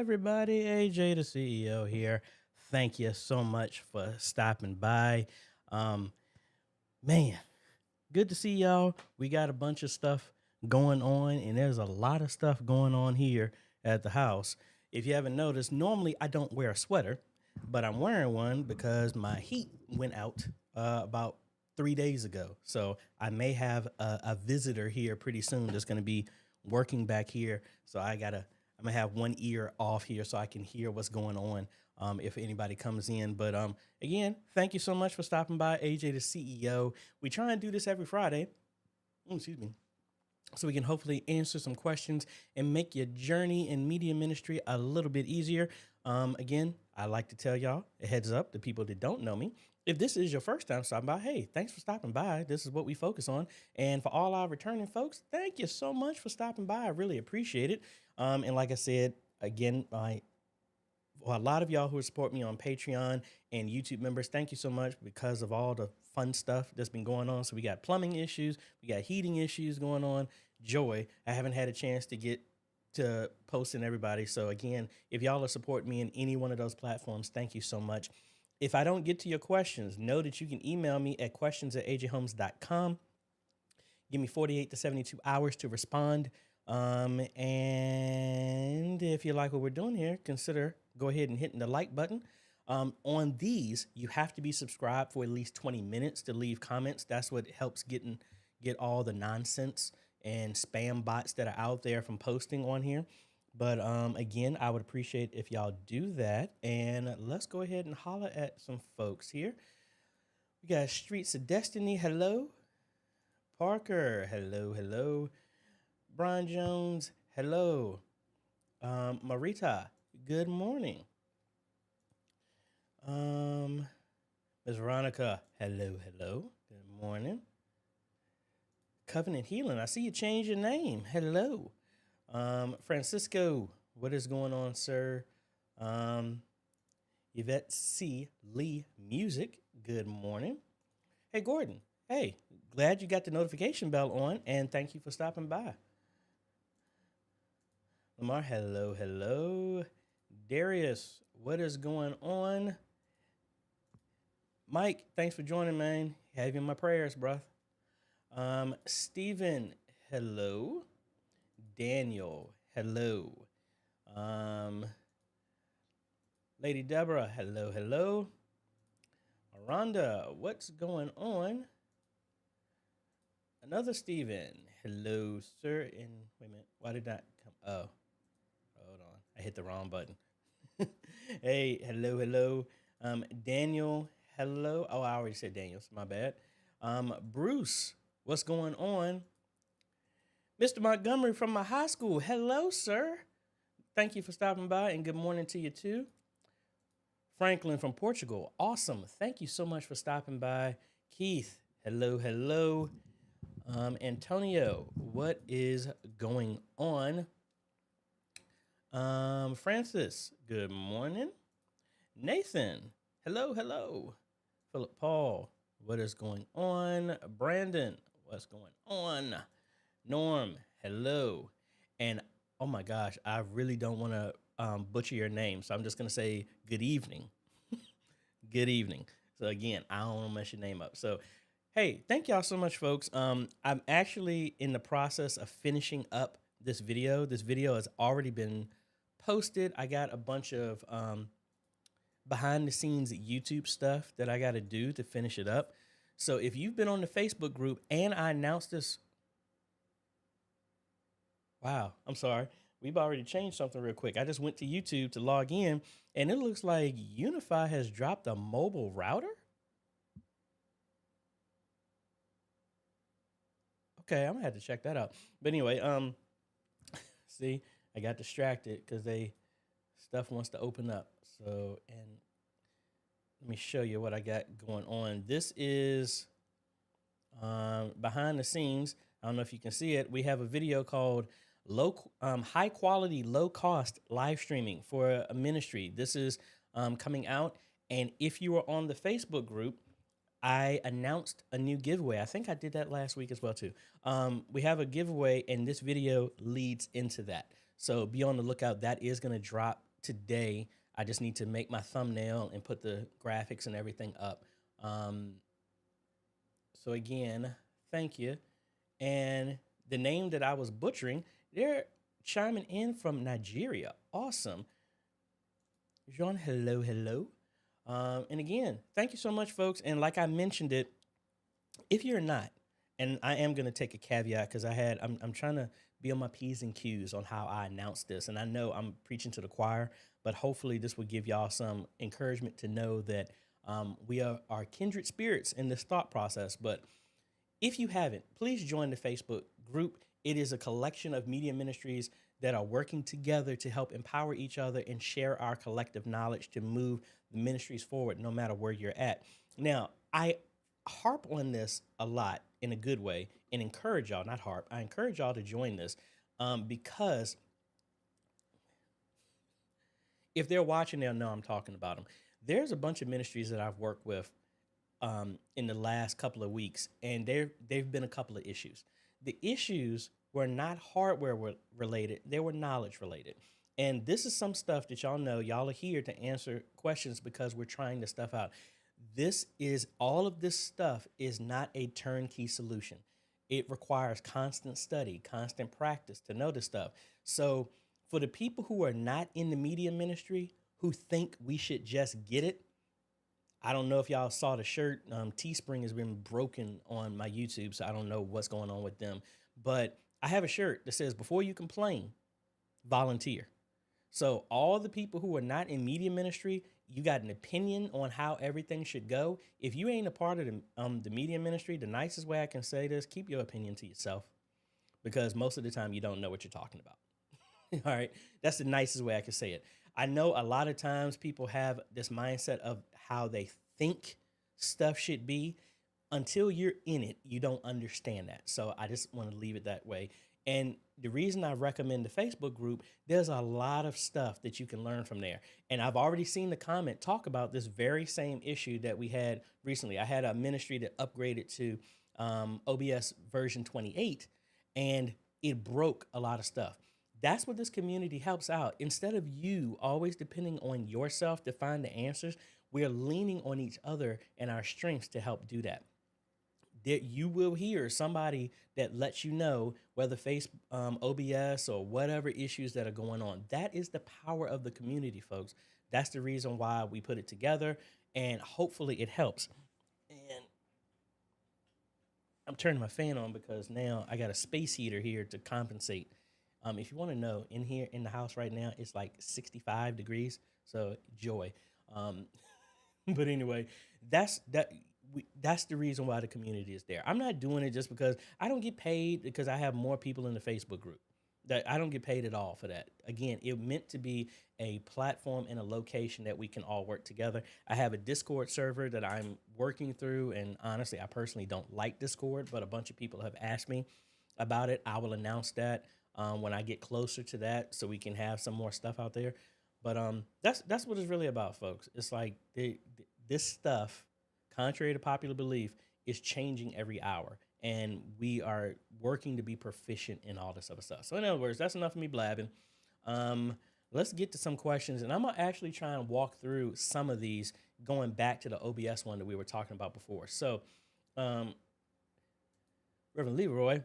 everybody? AJ the CEO here. Thank you so much for stopping by. Um, man, good to see y'all. We got a bunch of stuff going on, and there's a lot of stuff going on here at the house. If you haven't noticed, normally I don't wear a sweater, but I'm wearing one because my heat went out about 3 days ago. So I may have a visitor here pretty soon that's going to be working back here. So I'm gonna have one ear off here so I can hear what's going on if anybody comes in. But again, thank you so much for stopping by, AJ the CEO. We try and do this every Friday. Excuse me. So we can hopefully answer some questions and make your journey in media ministry a little bit easier. Again, I like to tell y'all a heads up to people that don't know me. If this is your first time stopping by, hey, thanks for stopping by. This is what we focus on. And for all our returning folks, thank you so much for stopping by. I really appreciate it. And like I said, again, a lot of y'all who support me on Patreon and YouTube members, thank you so much because of all the fun stuff that's been going on. So we got plumbing issues, we got heating issues going on. Joy, I haven't had a chance to get to posting everybody. So again, if y'all are supporting me in any one of those platforms, thank you so much. If I don't get to your questions, know that you can email me at questions@ajhomes.com. Give me 48 to 72 hours to respond. And if you like what we're doing here, consider go ahead and hitting the like button. On these, you have to be subscribed for at least 20 minutes to leave comments. That's what helps get all the nonsense and spam bots that are out there from posting on here. But again, I would appreciate if y'all do that. And let's go ahead and holler at some folks here. We got Streets of Destiny. Hello. Parker. Hello, hello. Brian Jones. Hello. Marita. Good morning. Ms. Veronica. Hello, hello. Good morning. Covenant Healing. I see you changed your name. Hello. Francisco, what is going on, sir? Yvette C. Lee Music, good morning. Hey, Gordon, hey, glad you got the notification bell on, and thank you for stopping by. Lamar, hello, hello. Darius, what is going on? Mike, thanks for joining, man. Have you in my prayers, bruh. Stephen, hello. Daniel, hello. Lady Deborah, hello, hello. Rhonda, what's going on? Another Stephen, hello, sir. And wait a minute, why did that come? Oh, hold on, I hit the wrong button. Hey, hello, hello. Daniel, hello. Oh, I already said Daniel, so my bad. Bruce, what's going on? Mr. Montgomery from my high school. Hello, sir. Thank you for stopping by, and good morning to you, too. Franklin from Portugal. Awesome. Thank you so much for stopping by. Keith, hello, hello. Antonio, what is going on? Francis, good morning. Nathan, hello, hello. Philip Paul, what is going on? Brandon, what's going on? Norm, hello. And oh my gosh, I really don't want to butcher your name, so I'm just going to say good evening. Good evening. So again, I don't want to mess your name up. So, hey, thank y'all so much, folks. I'm actually in the process of finishing up this video. This video has already been posted. I got a bunch of behind the scenes YouTube stuff that I got to do to finish it up. So if you've been on the Facebook group and I announced this, wow, I'm sorry. We've already changed something real quick. I just went to YouTube to log in, and it looks like Unify has dropped a mobile router. Okay, I'm gonna have to check that out. But anyway, see, I got distracted because stuff wants to open up. So, and let me show you what I got going on. This is behind the scenes. I don't know if you can see it. We have a video called high quality, low cost live streaming for a ministry. This is coming out. And if you were on the Facebook group, I announced a new giveaway. I think I did that last week as well, too. We have a giveaway, and this video leads into that. So be on the lookout. That is going to drop today. I just need to make my thumbnail and put the graphics and everything up. Um, so again, thank you. And the name that I was butchering, they're chiming in from Nigeria. Awesome. Jean, hello, hello. And again, thank you so much, folks. And like I mentioned it, if you're not, and I am going to take a caveat because I'm trying to be on my P's and Q's on how I announce this. And I know I'm preaching to the choir, but hopefully this will give y'all some encouragement to know that we are kindred spirits in this thought process. But if you haven't, please join the Facebook group. It is a collection of media ministries that are working together to help empower each other and share our collective knowledge to move the ministries forward, no matter where you're at. Now, I harp on this a lot in a good way and encourage y'all, not harp, I encourage y'all to join this because if they're watching, they'll know I'm talking about them. There's a bunch of ministries that I've worked with in the last couple of weeks, and they've been a couple of issues. The issues were not hardware related; they were knowledge related. And this is some stuff that y'all know. Y'all are here to answer questions because we're trying this stuff out. All of this stuff is not a turnkey solution. It requires constant study, constant practice to know this stuff. So for the people who are not in the media ministry, who think we should just get it, I don't know if y'all saw the shirt. Teespring has been broken on my YouTube, so I don't know what's going on with them. But I have a shirt that says, before you complain, volunteer. So all the people who are not in media ministry, you got an opinion on how everything should go. If you ain't a part of the media ministry, the nicest way I can say this, keep your opinion to yourself, because most of the time you don't know what you're talking about. All right. That's the nicest way I can say it. I know a lot of times people have this mindset of how they think stuff should be. Until you're in it, you don't understand that. So I just want to leave it that way. And the reason I recommend the Facebook group, there's a lot of stuff that you can learn from there. And I've already seen the comment talk about this very same issue that we had recently. I had a ministry that upgraded to OBS version 28, and it broke a lot of stuff. That's what this community helps out. Instead of you always depending on yourself to find the answers, we're leaning on each other and our strengths to help do that. That you will hear somebody that lets you know whether face OBS or whatever issues that are going on. That is the power of the community, folks. That's the reason why we put it together, and hopefully it helps. And I'm turning my fan on because now I got a space heater here to compensate. If you want to know, in here in the house right now, it's like 65 degrees. So joy. But anyway, that's the reason why the community is there. I'm not doing it just because I don't get paid because I have more people in the Facebook group. That I don't get paid at all for that. Again, it meant to be a platform and a location that we can all work together. I have a Discord server that I'm working through, and honestly, I personally don't like Discord, but a bunch of people have asked me about it. I will announce that when I get closer to that, so we can have some more stuff out there. But that's what it's really about, folks. It's like this stuff, contrary to popular belief, is changing every hour. And we are working to be proficient in all this other stuff. So in other words, that's enough of me blabbing. Let's get to some questions. And I'm going to actually try and walk through some of these going back to the OBS one that we were talking about before. So Reverend Leroy,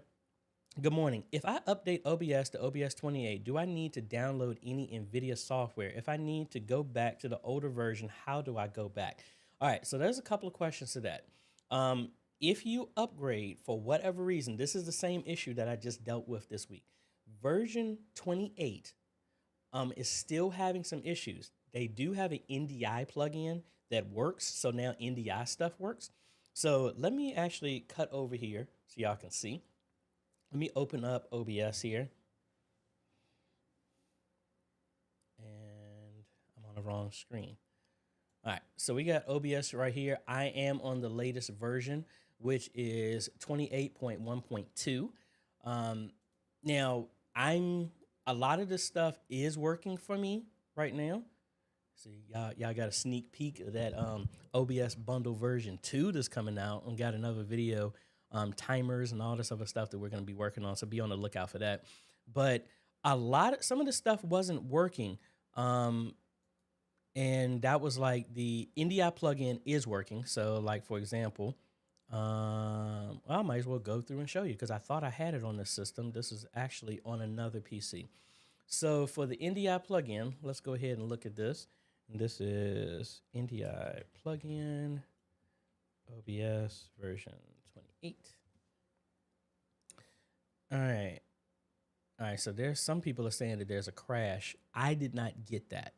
good morning. If I update OBS to OBS 28, do I need to download any NVIDIA software? If I need to go back to the older version, how do I go back? All right, so there's a couple of questions to that. If you upgrade for whatever reason, this is the same issue that I just dealt with this week. Version 28 is still having some issues. They do have an NDI plugin that works, so now NDI stuff works. So let me actually cut over here so y'all can see. Let me open up OBS here. And I'm on the wrong screen. All right, so we got OBS right here. I am on the latest version, which is 28.1.2. Now, a lot of this stuff is working for me right now. See, y'all got a sneak peek of that OBS bundle version 2 that's coming out, and got another video, timers and all this other stuff that we're going to be working on. So be on the lookout for that. But some of the stuff wasn't working. Um, and that was like the NDI plugin is working. So, like for example, I might as well go through and show you because I thought I had it on this system. This is actually on another PC. So for the NDI plugin, let's go ahead and look at this. And this is NDI plugin OBS version 28. All right. All right. So there's some people are saying that there's a crash. I did not get that.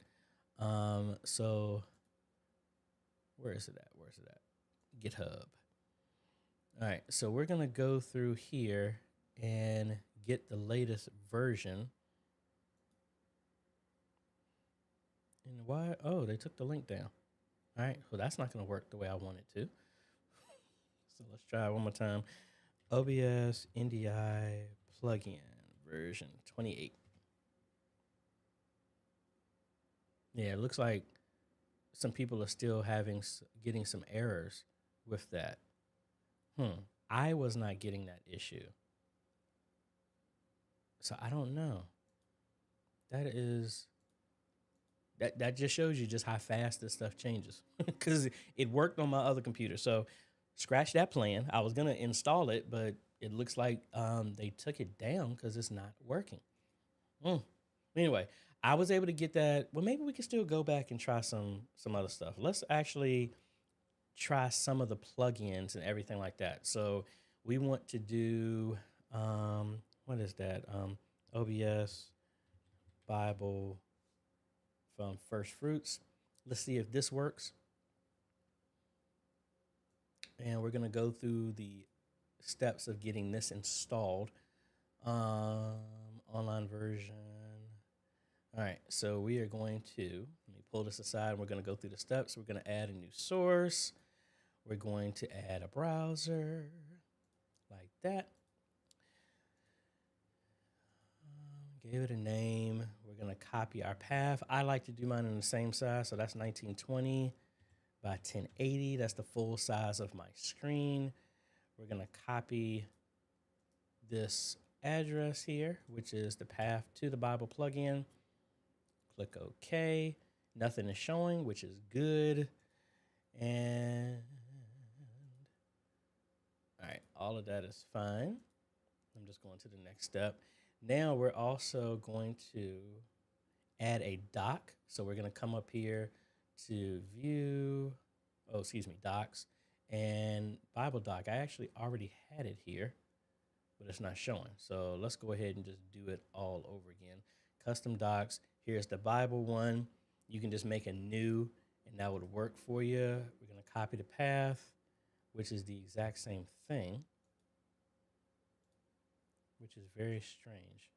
So where is it at? Where's it at? GitHub. All right. So we're going to go through here and get the latest version. And why? Oh, they took the link down. All right. Well, that's not going to work the way I want it to. So let's try it one more time. OBS NDI plugin version 28. Yeah, it looks like some people are still getting some errors with that. I was not getting that issue. So I don't know. That just shows you just how fast this stuff changes because it worked on my other computer. So scratch that plan. I was going to install it, but it looks like they took it down because it's not working. Anyway, I was able to get that. Well, maybe we can still go back and try some other stuff. Let's actually try some of the plugins and everything like that. So we want to do, what is that? OBS Bible from First Fruits. Let's see if this works. And we're going to go through the steps of getting this installed. Online version. All right, so we are going to, let me pull this aside. We're going to go through the steps. We're going to add a new source. We're going to add a browser like that. Gave it a name. We're going to copy our path. I like to do mine in the same size. So that's 1920 by 1080. That's the full size of my screen. We're going to copy this address here, which is the path to the Bible plugin. Click OK. Nothing is showing, which is good. And all right, all of that is fine. I'm just going to the next step. Now we're also going to add a doc. So we're going to come up here to view, docs and Bible doc. I actually already had it here, but it's not showing. So let's go ahead and just do it all over again. Custom docs. Here's the Bible one. You can just make a new and that would work for you. We're going to copy the path, which is the exact same thing, which is very strange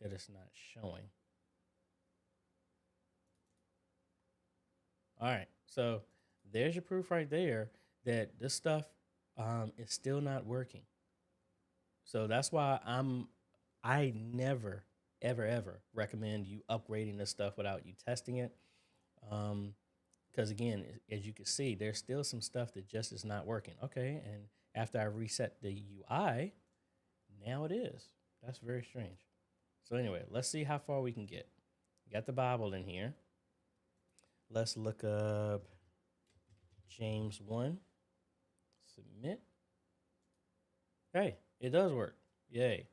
that it's not showing. All right, so there's your proof right there that this stuff is still not working. So that's why I never, ever recommend you upgrading this stuff without you testing it. Because again, as you can see, there's still some stuff that just is not working. Okay, and after I reset the UI, now it is. That's very strange. So anyway, let's see how far we can get. Got the Bible in here. Let's look up James 1. Submit. Hey, it does work. Yay.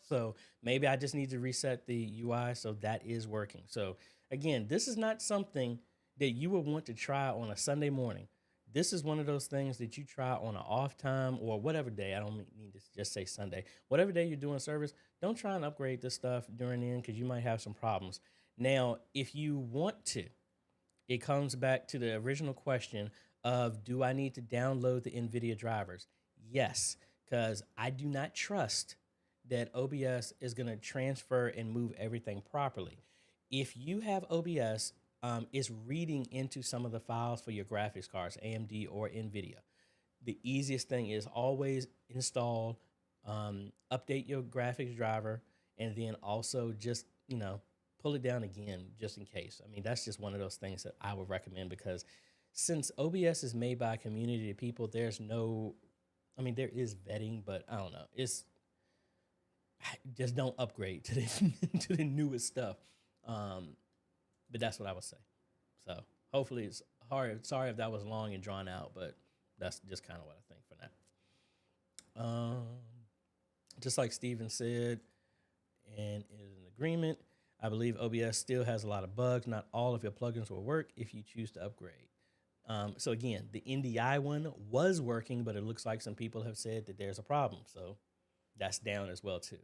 So maybe I just need to reset the UI so that is working. So again, this is not something that you would want to try on a Sunday morning. This is one of those things that you try on an off time or whatever day. I don't need to just say Sunday. Whatever day you're doing service, don't try and upgrade this stuff during the end because you might have some problems. Now, if you want to, it comes back to the original question of, do I need to download the NVIDIA drivers? Yes, because I do not trust that OBS is going to transfer and move everything properly. If you have OBS, it's reading into some of the files for your graphics cards, AMD or NVIDIA. The easiest thing is always install, update your graphics driver, and then also just, pull it down again just in case. I mean, that's just one of those things that I would recommend because since OBS is made by a community of people, there is vetting, but I don't know. Just don't upgrade to the to the newest stuff. But that's what I would say. So hopefully it's hard. Sorry if that was long and drawn out, but that's just kind of what I think for now. Just like Steven said, and is in agreement, I believe OBS still has a lot of bugs. Not all of your plugins will work if you choose to upgrade. So again, the NDI one was working, but it looks like some people have said that there's a problem. So that's down as well too.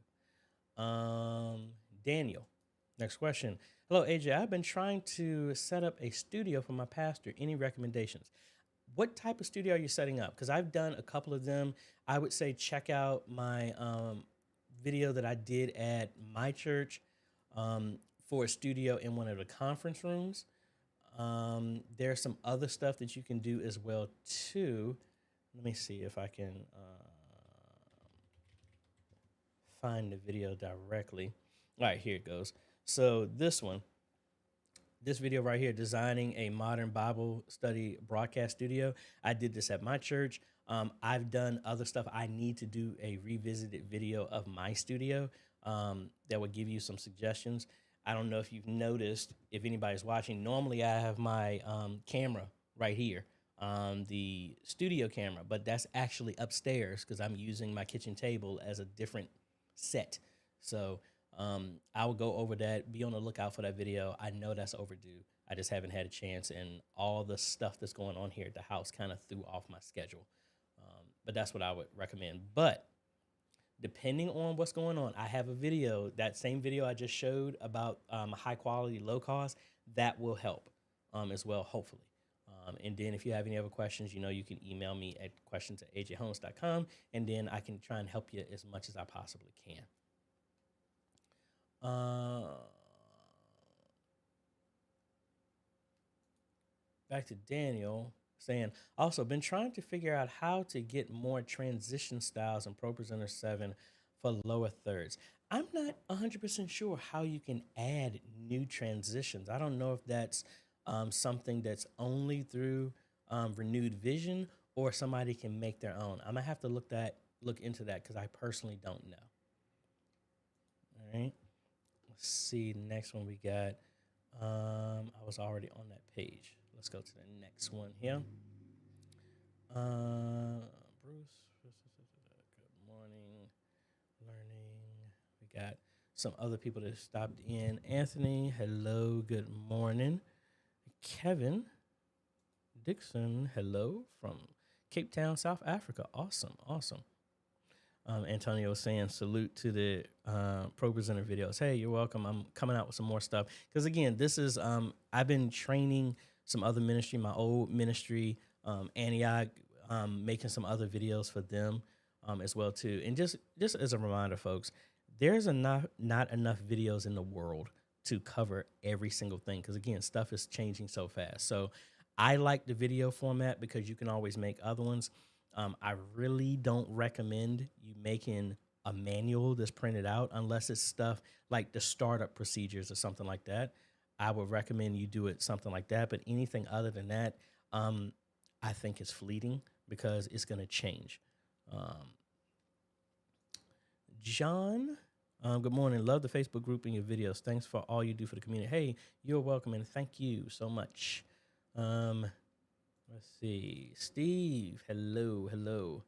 Daniel, next question. Hello, AJ. I've been trying to set up a studio for my pastor. Any recommendations? What type of studio are you setting up? Because I've done a couple of them. I would say check out my video that I did at my church for a studio in one of the conference rooms. There's some other stuff that you can do as well too. Let me see if I can find the video directly. All right, here it goes. So this video right here, designing a modern Bible study broadcast studio. I did this at my church. I've done other stuff. I need to do a revisited video of my studio that would give you some suggestions. I don't know if you've noticed, if anybody's watching, normally I have my camera right here, the studio camera, but that's actually upstairs because I'm using my kitchen table as a different set. So I will go over that. Be on the lookout for that video. I know that's overdue. I just haven't had a chance, and all the stuff that's going on here at the house kind of threw off my schedule. But that's what I would recommend. But depending on what's going on, I have a video, that same video I just showed about high quality, low cost, that will help as well, hopefully. And then if you have any other questions, you can email me at questions@ajhomes.com, and then I can try and help you as much as I possibly can. Back to Daniel saying, also been trying to figure out how to get more transition styles in ProPresenter 7 for lower thirds. I'm not 100% sure how you can add new transitions. I don't know if that's something that's only through Renewed Vision or somebody can make their own. I'm gonna have to look into that because I personally don't know. All right. Let's see, the next one we got. I was already on that page. Let's go to the next one here. Bruce, good morning. Learning. We got some other people that stopped in. Anthony, hello, good morning. Kevin Dixon, hello from Cape Town, South Africa. Awesome. Antonio was saying salute to the ProPresenter videos. Hey, you're welcome. I'm coming out with some more stuff. Because again, this is, I've been training some other ministry, my old ministry, Antioch, making some other videos for them as well too. And just as a reminder, folks, there's not enough videos in the world to cover every single thing. Because again, stuff is changing so fast. So I like the video format because you can always make other ones. I really don't recommend you making a manual that's printed out unless it's stuff like the startup procedures or something like that. I would recommend you do it something like that. But anything other than that, I think is fleeting because it's going to change. John, good morning. Love the Facebook group and your videos. Thanks for all you do for the community. Hey, you're welcome, and thank you so much. Let's see. Steve, hello.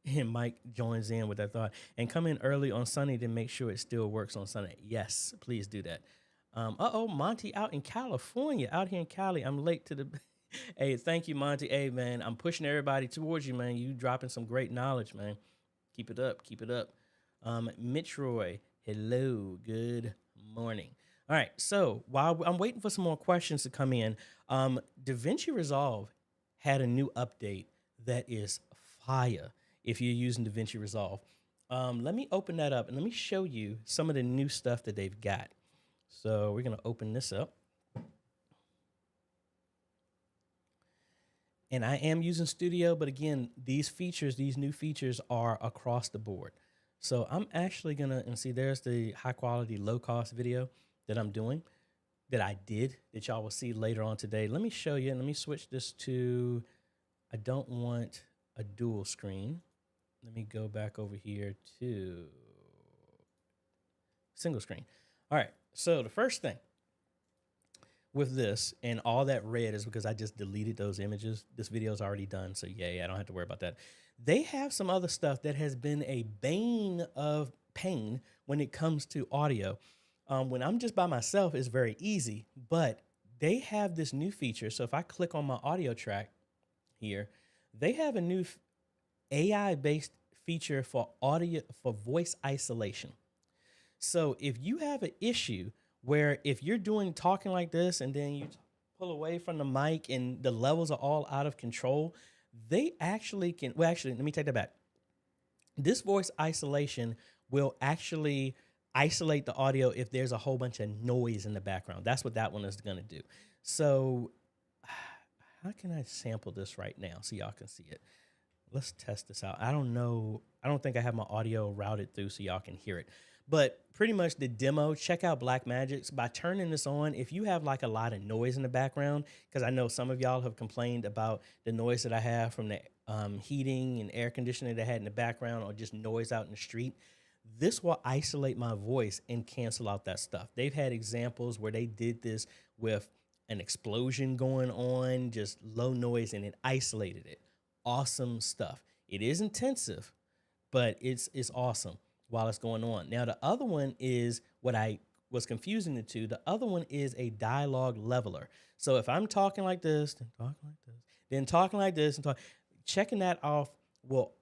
And Mike joins in with that thought. And come in early on Sunday to make sure it still works on Sunday. Yes, please do that. Monty out in California, out here in Cali. I'm late to the... Hey, thank you, Monty. Hey, man, I'm pushing everybody towards you, man. You dropping some great knowledge, man. Keep it up. Mitch Roy, hello, good morning. All right, so while I'm waiting for some more questions to come in, DaVinci Resolve had a new update that is fire if you're using DaVinci Resolve. Let me open that up and let me show you some of the new stuff that they've got. So we're going to open this up. And I am using Studio, but again, these new features are across the board. So I'm actually going to, and see, there's the high quality, low cost video that I'm doing, that I did, that y'all will see later on today. Let me show you, and let me switch this to, I don't want a dual screen. Let me go back over here to single screen. All right, so the first thing, with this, and all that red is because I just deleted those images. This video is already done, so yay, I don't have to worry about that. They have some other stuff that has been a bane of pain when it comes to audio. When I'm just by myself, it's very easy, but they have this new feature. So if I click on my audio track here, they have a new AI based feature for audio for voice isolation. So if you have an issue where if you're doing talking like this and then you pull away from the mic and the levels are all out of control, they actually can. Well, actually, let me take that back. This voice isolation will actually isolate the audio if there's a whole bunch of noise in the background. That's what that one is going to do. So how can I sample this right now so y'all can see it? Let's test this out. I don't know. I don't think I have my audio routed through so y'all can hear it. But pretty much the demo, check out Blackmagic's. By turning this on, if you have like a lot of noise in the background, because I know some of y'all have complained about the noise that I have from the heating and air conditioning that I had in the background or just noise out in the street, this will isolate my voice and cancel out that stuff. They've had examples where they did this with an explosion going on, just low noise, and it isolated it. Awesome stuff. It is intensive, but it's awesome while it's going on. Now, the other one is what I was confusing the two. The other one is a dialogue leveler. So if I'm talking like this, then talking like this, then talking like this, and checking that off will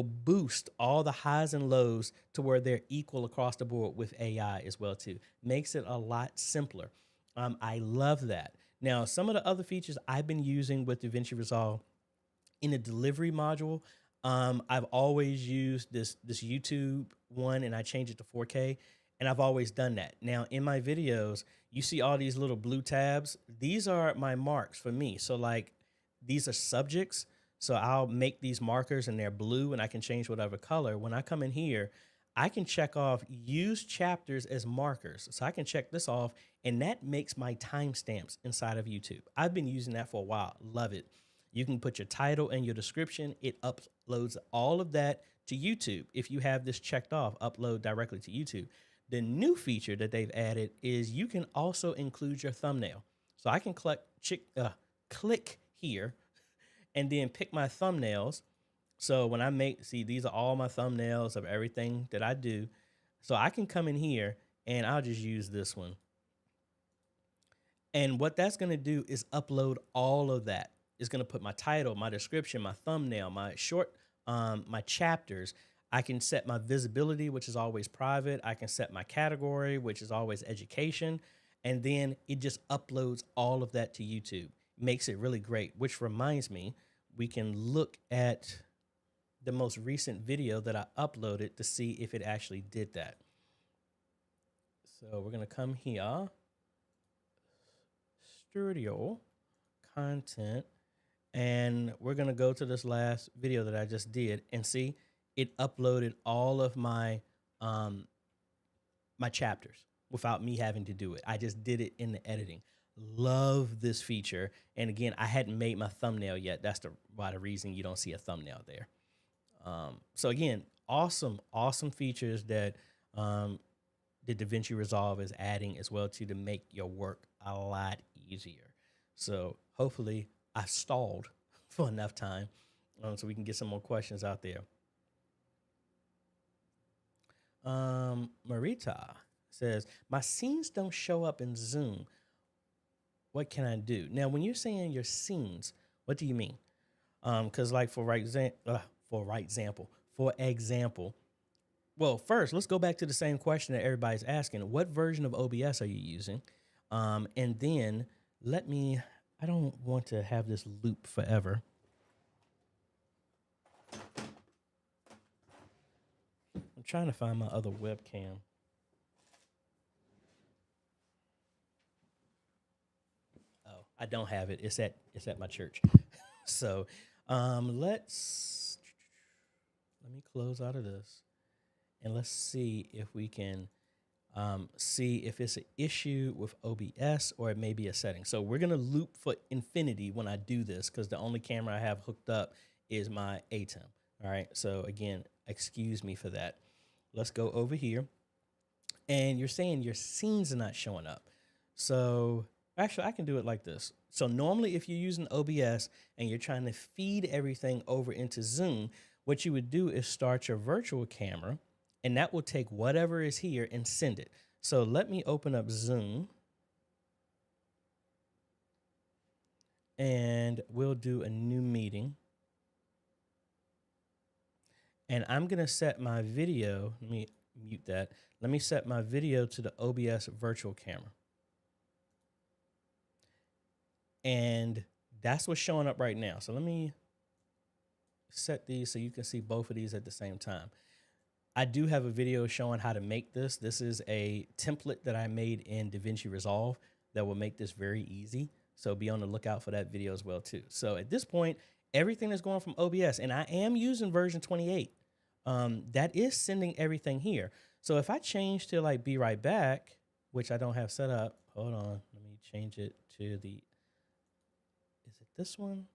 boost all the highs and lows to where they're equal across the board with AI as well too. Makes it a lot simpler. I love that. Now, some of the other features I've been using with DaVinci Resolve in the delivery module, I've always used this YouTube one, and I changed it to 4K, and I've always done that. Now, in my videos, you see all these little blue tabs. These are my marks for me. So like these are subjects. So I'll make these markers and they're blue and I can change whatever color. When I come in here, I can check off use chapters as markers. So I can check this off, and that makes my timestamps inside of YouTube. I've been using that for a while. Love it. You can put your title and your description. It uploads all of that to YouTube. If you have this checked off, upload directly to YouTube. The new feature that they've added is you can also include your thumbnail. So I can click here and then pick my thumbnails. So when I see, these are all my thumbnails of everything that I do. So I can come in here and I'll just use this one. And what that's going to do is upload all of that. It's going to put my title, my description, my thumbnail, my my chapters. I can set my visibility, which is always private. I can set my category, which is always education. And then it just uploads all of that to YouTube. Makes it really great, which reminds me, we can look at the most recent video that I uploaded to see if it actually did that. So we're going to come here, studio, content, and we're going to go to this last video that I just did and see it uploaded all of my my chapters without me having to do it. I just did it in the editing. Love this feature. And again, I hadn't made my thumbnail yet. That's the reason you don't see a thumbnail there. So again, awesome features that the DaVinci Resolve is adding as well to make your work a lot easier. So hopefully I've stalled for enough time so we can get some more questions out there. Marita says, my scenes don't show up in Zoom. What can I do? Now, when you're saying your scenes, what do you mean? Because like for example, well, first, let's go back to the same question that everybody's asking. What version of OBS are you using? And then I don't want to have this loop forever. I'm trying to find my other webcam. Oh, I don't have it. It's at my church. So let me close out of this and let's see if we can see if it's an issue with OBS or it may be a setting. So we're going to loop for infinity when I do this because the only camera I have hooked up is my ATEM. All right. So again, excuse me for that. Let's go over here. And you're saying your scenes are not showing up. So Actually, I can do it like this. So normally if you're using OBS and you're trying to feed everything over into Zoom, what you would do is start your virtual camera and that will take whatever is here and send it. So let me open up Zoom and we'll do a new meeting. And I'm going to set my video. Let me mute that. Let me set my video to the OBS virtual camera. And that's what's showing up right now. So let me set these so you can see both of these at the same time. I do have a video showing how to make this. This is a template that I made in DaVinci Resolve that will make this very easy. So be on the lookout for that video as well too. So at this point, everything is going from OBS and I am using version 28. That is sending everything here. So if I change to like Be Right Back, which I don't have set up, hold on, let me change it to the, is it this one?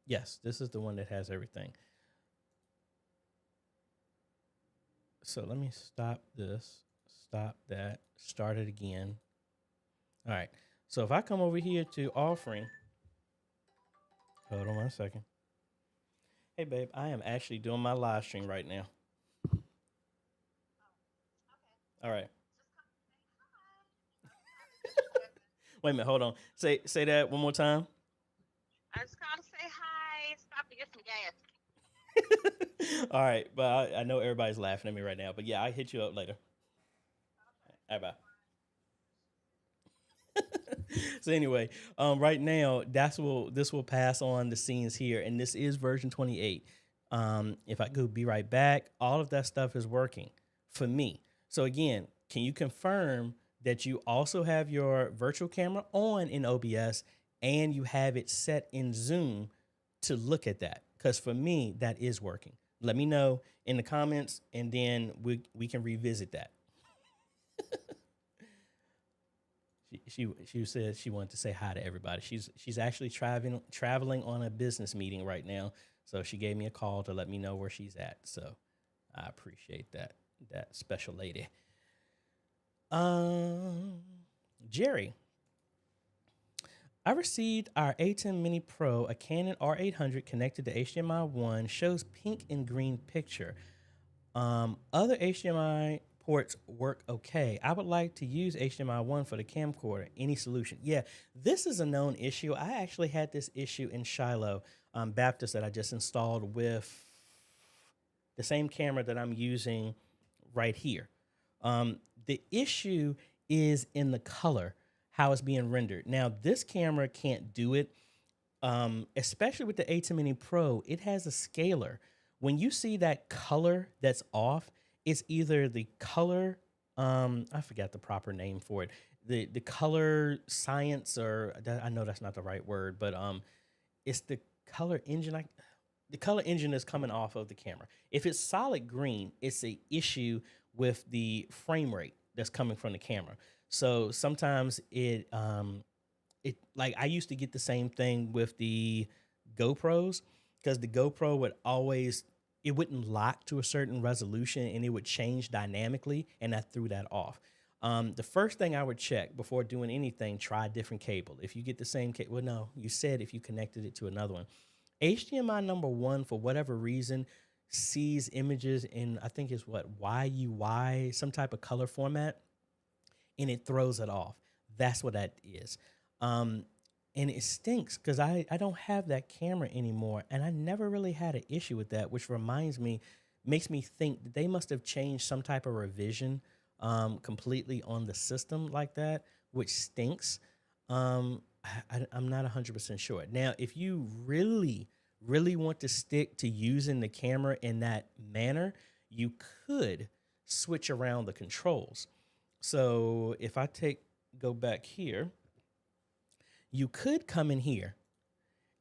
Yes, this is the one that has everything. So let me stop this, stop that, start it again. All right. So if I come over here to offering, hold on 1 second. Hey, babe, I am actually doing my live stream right now. All right. Wait a minute, hold on. Say that one more time. I just called to say hi. Stop to get some gas. All right, but I know everybody's laughing at me right now, but yeah, I'll hit you up later. All right, bye. So anyway, right now this will pass on the scenes here, and this is version 28. If I go Be Right Back, all of that stuff is working for me. So again, can you confirm that you also have your virtual camera on in OBS and you have it set in Zoom to look at that? Because for me, that is working. Let me know in the comments, and then we can revisit that. She said she wanted to say hi to everybody. She's actually traveling on a business meeting right now. So she gave me a call to let me know where she's at. So I appreciate that special lady. Jerry, I received our A10 Mini Pro, a Canon R800 connected to HDMI 1, shows pink and green picture. Other HDMI ports work okay. I would like to use HDMI 1 for the camcorder. Any solution? Yeah, this is a known issue. I actually had this issue in Shiloh Baptist that I just installed with the same camera that I'm using right here. The issue is in the color, how it's being rendered. Now, this camera can't do it, especially with the A10 Mini Pro. It has a scaler. When you see that color that's off, it's either the color, I forgot the proper name for it, the color science, or I know that's not the right word, but it's the color engine. The color engine is coming off of the camera. If it's solid green, it's an issue with the frame rate that's coming from the camera. So sometimes it like I used to get the same thing with the GoPros, because the GoPro would always, it wouldn't lock to a certain resolution and it would change dynamically, and I threw that off. The first thing I would check before doing anything, try a different cable. If you get the same cable, well, no, you said if you connected it to another one. HDMI number one, for whatever reason, sees images in, I think it's what, YUY, some type of color format, and it throws it off. That's what that is. And it stinks because I don't have that camera anymore, and I never really had an issue with that, which reminds me, makes me think that they must have changed some type of revision completely on the system like that, which stinks. I'm not 100% sure. Now, if you really, really want to stick to using the camera in that manner, you could switch around the controls. So if I go back here, you could come in here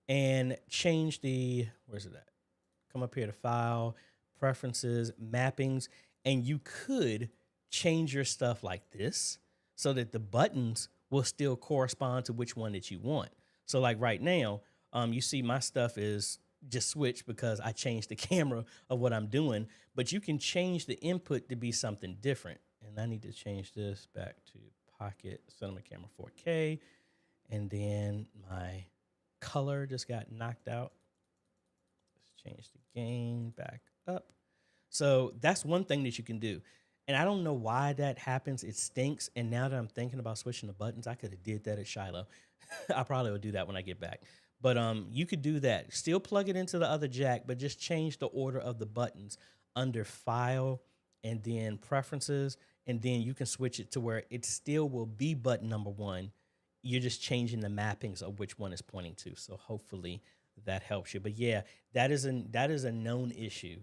and change the, where's it at? Come up here to File, Preferences, Mappings, and you could change your stuff like this so that the buttons will still correspond to which one that you want. So like right now, you see my stuff is just switched because I changed the camera of what I'm doing, but you can change the input to be something different. And I need to change this back to Pocket Cinema Camera 4K. And then my color just got knocked out. Let's change the gain back up. So that's one thing that you can do. And I don't know why that happens. It stinks. And now that I'm thinking about switching the buttons, I could have did that at Shiloh. I probably will do that when I get back. But you could do that. Still plug it into the other jack, but just change the order of the buttons under File and then Preferences. And then you can switch it to where it still will be button number one. You're just changing the mappings of which one is pointing to. So hopefully that helps you. But yeah, that is a known issue.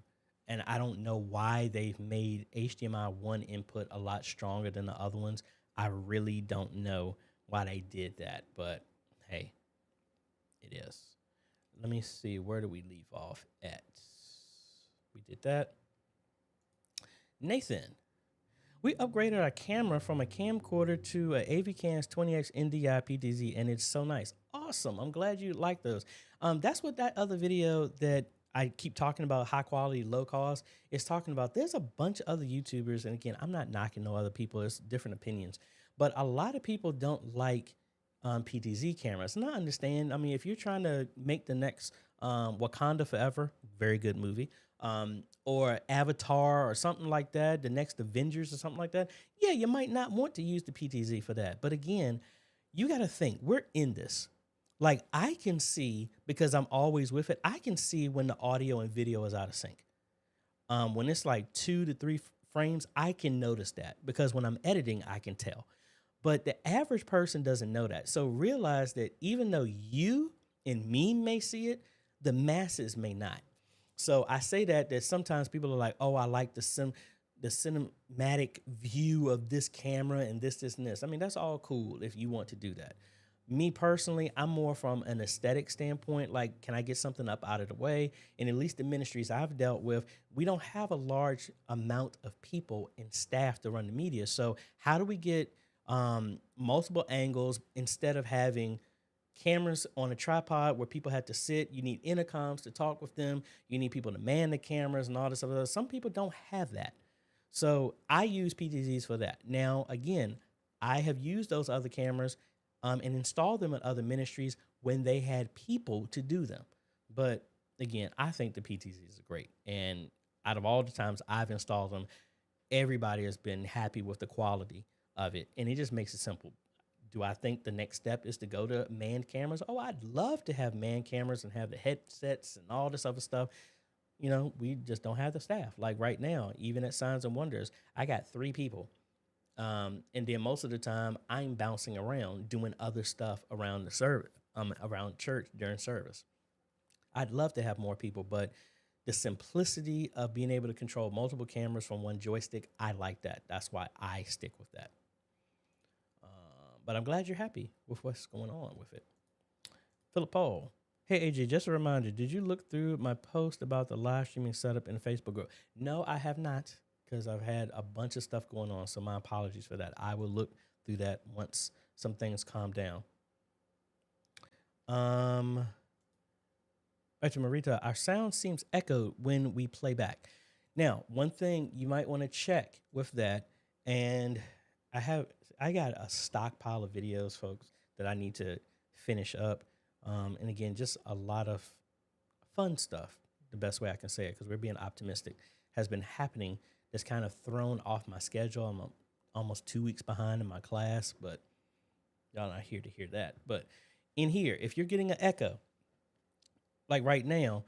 And I don't know why they've made HDMI 1 input a lot stronger than the other ones. I really don't know why they did that, but hey, it is. Let me see, where do we leave off at? We did that. Nathan, we upgraded our camera from a camcorder to a AVCam's 20x NDI PTZ, and it's so nice. Awesome. I'm glad you like those. That's what that other video that I keep talking about, high quality, low cost, is talking about. There's a bunch of other YouTubers, and again, I'm not knocking no other people. There's different opinions, but a lot of people don't like PTZ cameras. And I understand. I mean, if you're trying to make the next Wakanda Forever, very good movie, or Avatar or something like that, the next Avengers or something like that, yeah, you might not want to use the PTZ for that. But again, you got to think, we're in this. Like, I can see, because I'm always with it, I can see when the audio and video is out of sync. When it's like 2 to 3 frames, I can notice that, because when I'm editing, I can tell. But the average person doesn't know that. So realize that even though you and me may see it, the masses may not. So I say that sometimes people are like, oh, I like the cinematic view of this camera and this, and this. I mean, that's all cool if you want to do that. Me personally, I'm more from an aesthetic standpoint. Like, can I get something up out of the way? And at least the ministries I've dealt with, we don't have a large amount of people and staff to run the media. So how do we get multiple angles instead of having cameras on a tripod where people have to sit? You need intercoms to talk with them. You need people to man the cameras and all this other. Some people don't have that. So I use PTZs for that. Now, again, I have used those other cameras and installed them at other ministries when they had people to do them. But again, I think the PTZs are great. And out of all the times I've installed them, everybody has been happy with the quality of it. And it just makes it simple. Do I think the next step is to go to manned cameras? Oh, I'd love to have manned cameras and have the headsets and all this other stuff. You know, we just don't have the staff. Like right now, even at Signs and Wonders, I got 3 people. And then most of the time I'm bouncing around doing other stuff around the service, around church during service. I'd love to have more people, but the simplicity of being able to control multiple cameras from one joystick, I like that. That's why I stick with that. But I'm glad you're happy with what's going on with it. Philip Paul. Hey, AJ, just a reminder, did you look through my post about the live streaming setup in the Facebook group? No, I have not, because I've had a bunch of stuff going on, so my apologies for that. I will look through that once some things calm down. Back to Marita, our sound seems echoed when we play back. Now, one thing you might want to check with that, and I got a stockpile of videos, folks, that I need to finish up. And again, just a lot of fun stuff, the best way I can say it, because we're being optimistic, has been happening that's kind of thrown off my schedule. I'm almost 2 weeks behind in my class, but y'all not here to hear that. But in here, if you're getting an echo, like right now,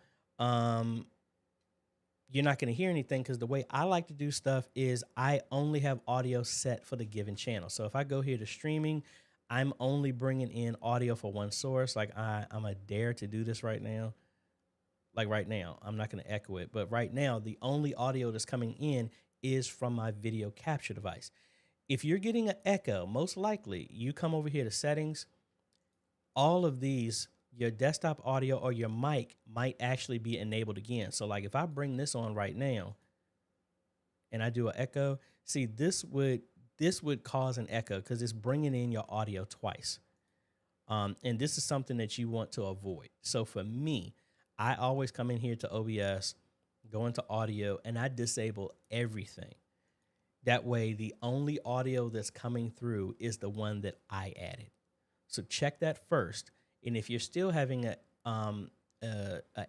you're not going to hear anything, because the way I like to do stuff is I only have audio set for the given channel. So if I go here to streaming, I'm only bringing in audio for one source. Like I'm a dare to do this right now. Like right now, I'm not going to echo it. But right now, the only audio that's coming in is from my video capture device. If you're getting an echo, most likely you come over here to settings. All of these, your desktop audio or your mic might actually be enabled again. So like if I bring this on right now and I do an echo, see, this would cause an echo because it's bringing in your audio twice. And this is something that you want to avoid. So for me, I always come in here to OBS, go into audio, and I disable everything. That way, the only audio that's coming through is the one that I added. So check that first. And if you're still having a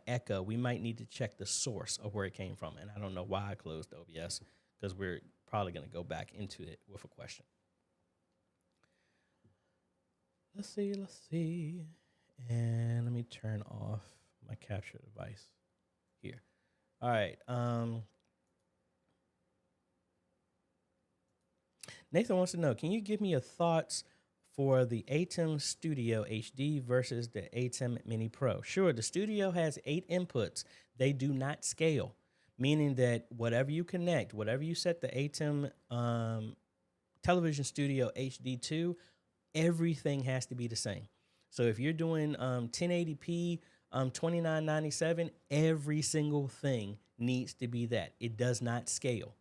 echo, we might need to check the source of where it came from. And I don't know why I closed OBS, because we're probably going to go back into it with a question. Let's see. And let me turn off my capture device here. All right. Nathan wants to know, can you give me your thoughts for the ATEM Studio HD versus the ATEM Mini Pro? Sure, the Studio has 8 inputs. They do not scale, meaning that whatever you connect, whatever you set the ATEM Television Studio HD to, everything has to be the same. So if you're doing 1080p, 2997, every single thing needs to be that. It does not scale.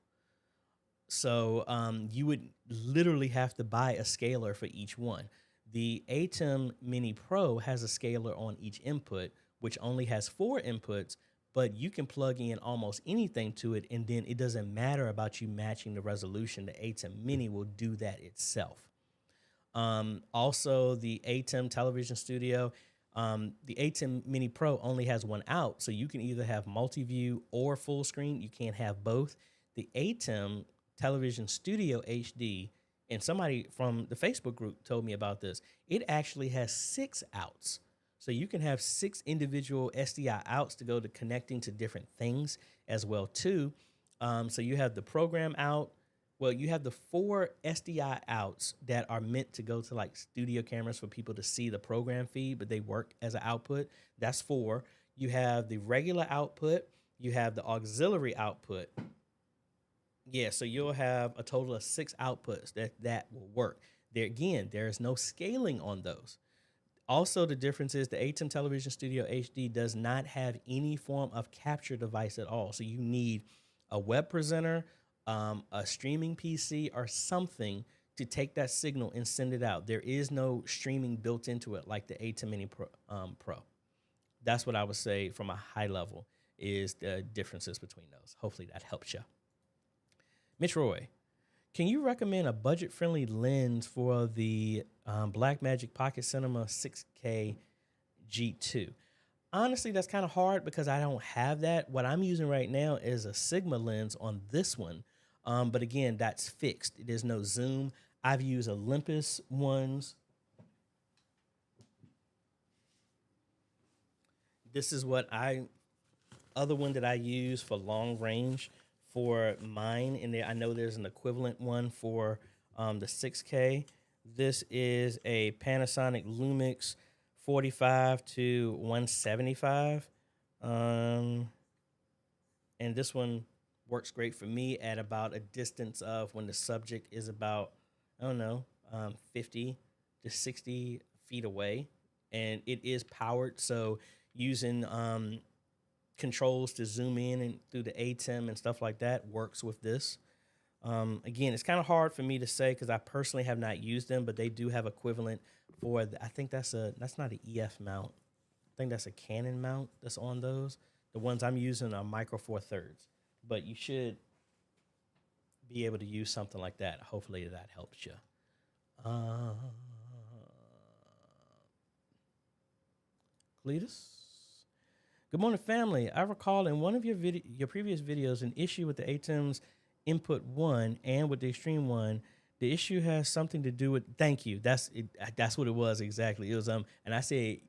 So you would literally have to buy a scaler for each one. The ATEM Mini Pro has a scaler on each input, which only has 4 inputs, but you can plug in almost anything to it, and then it doesn't matter about you matching the resolution. The ATEM Mini will do that itself. Also, the ATEM Television Studio, the ATEM Mini Pro only has 1 out, so you can either have multi-view or full screen. You can't have both. The ATEM Television Studio HD, and somebody from the Facebook group told me about this, it actually has 6 outs. So you can have 6 individual SDI outs to go to connecting to different things as well too. So you have the program out. Well, you have the 4 SDI outs that are meant to go to like studio cameras for people to see the program feed, but they work as an output. That's 4. You have the regular output. You have the auxiliary output. Yeah, so you'll have a total of 6 outputs that will work. There again, there is no scaling on those. Also, the difference is the ATEM Television Studio HD does not have any form of capture device at all. So you need a web presenter, a streaming PC, or something to take that signal and send it out. There is no streaming built into it like the ATEM Mini Pro. That's what I would say from a high level is the differences between those. Hopefully that helps you. Mitch Roy, can you recommend a budget-friendly lens for the Blackmagic Pocket Cinema 6K G2? Honestly, that's kind of hard because I don't have that. What I'm using right now is a Sigma lens on this one. But again, that's fixed. There's no zoom. I've used Olympus ones. This is other one that I use for long range for mine, and I know there's an equivalent one for the 6K. This is a Panasonic Lumix 45 to 175, and this one works great for me at about a distance of when the subject is about, I don't know, 50 to 60 feet away, and it is powered, so using controls to zoom in and through the ATEM and stuff like that works with this. Again, it's kind of hard for me to say because I personally have not used them, but they do have equivalent for, I think that's not an EF mount. I think that's a Canon mount that's on those. The ones I'm using are micro 4/3, but you should be able to use something like that. Hopefully that helps you. Cletus? Good morning, family. I recall in one of your previous videos an issue with the ATEM's input 1 and with the extreme 1. The issue has something to do with, thank you. That's what it was exactly. It was and I say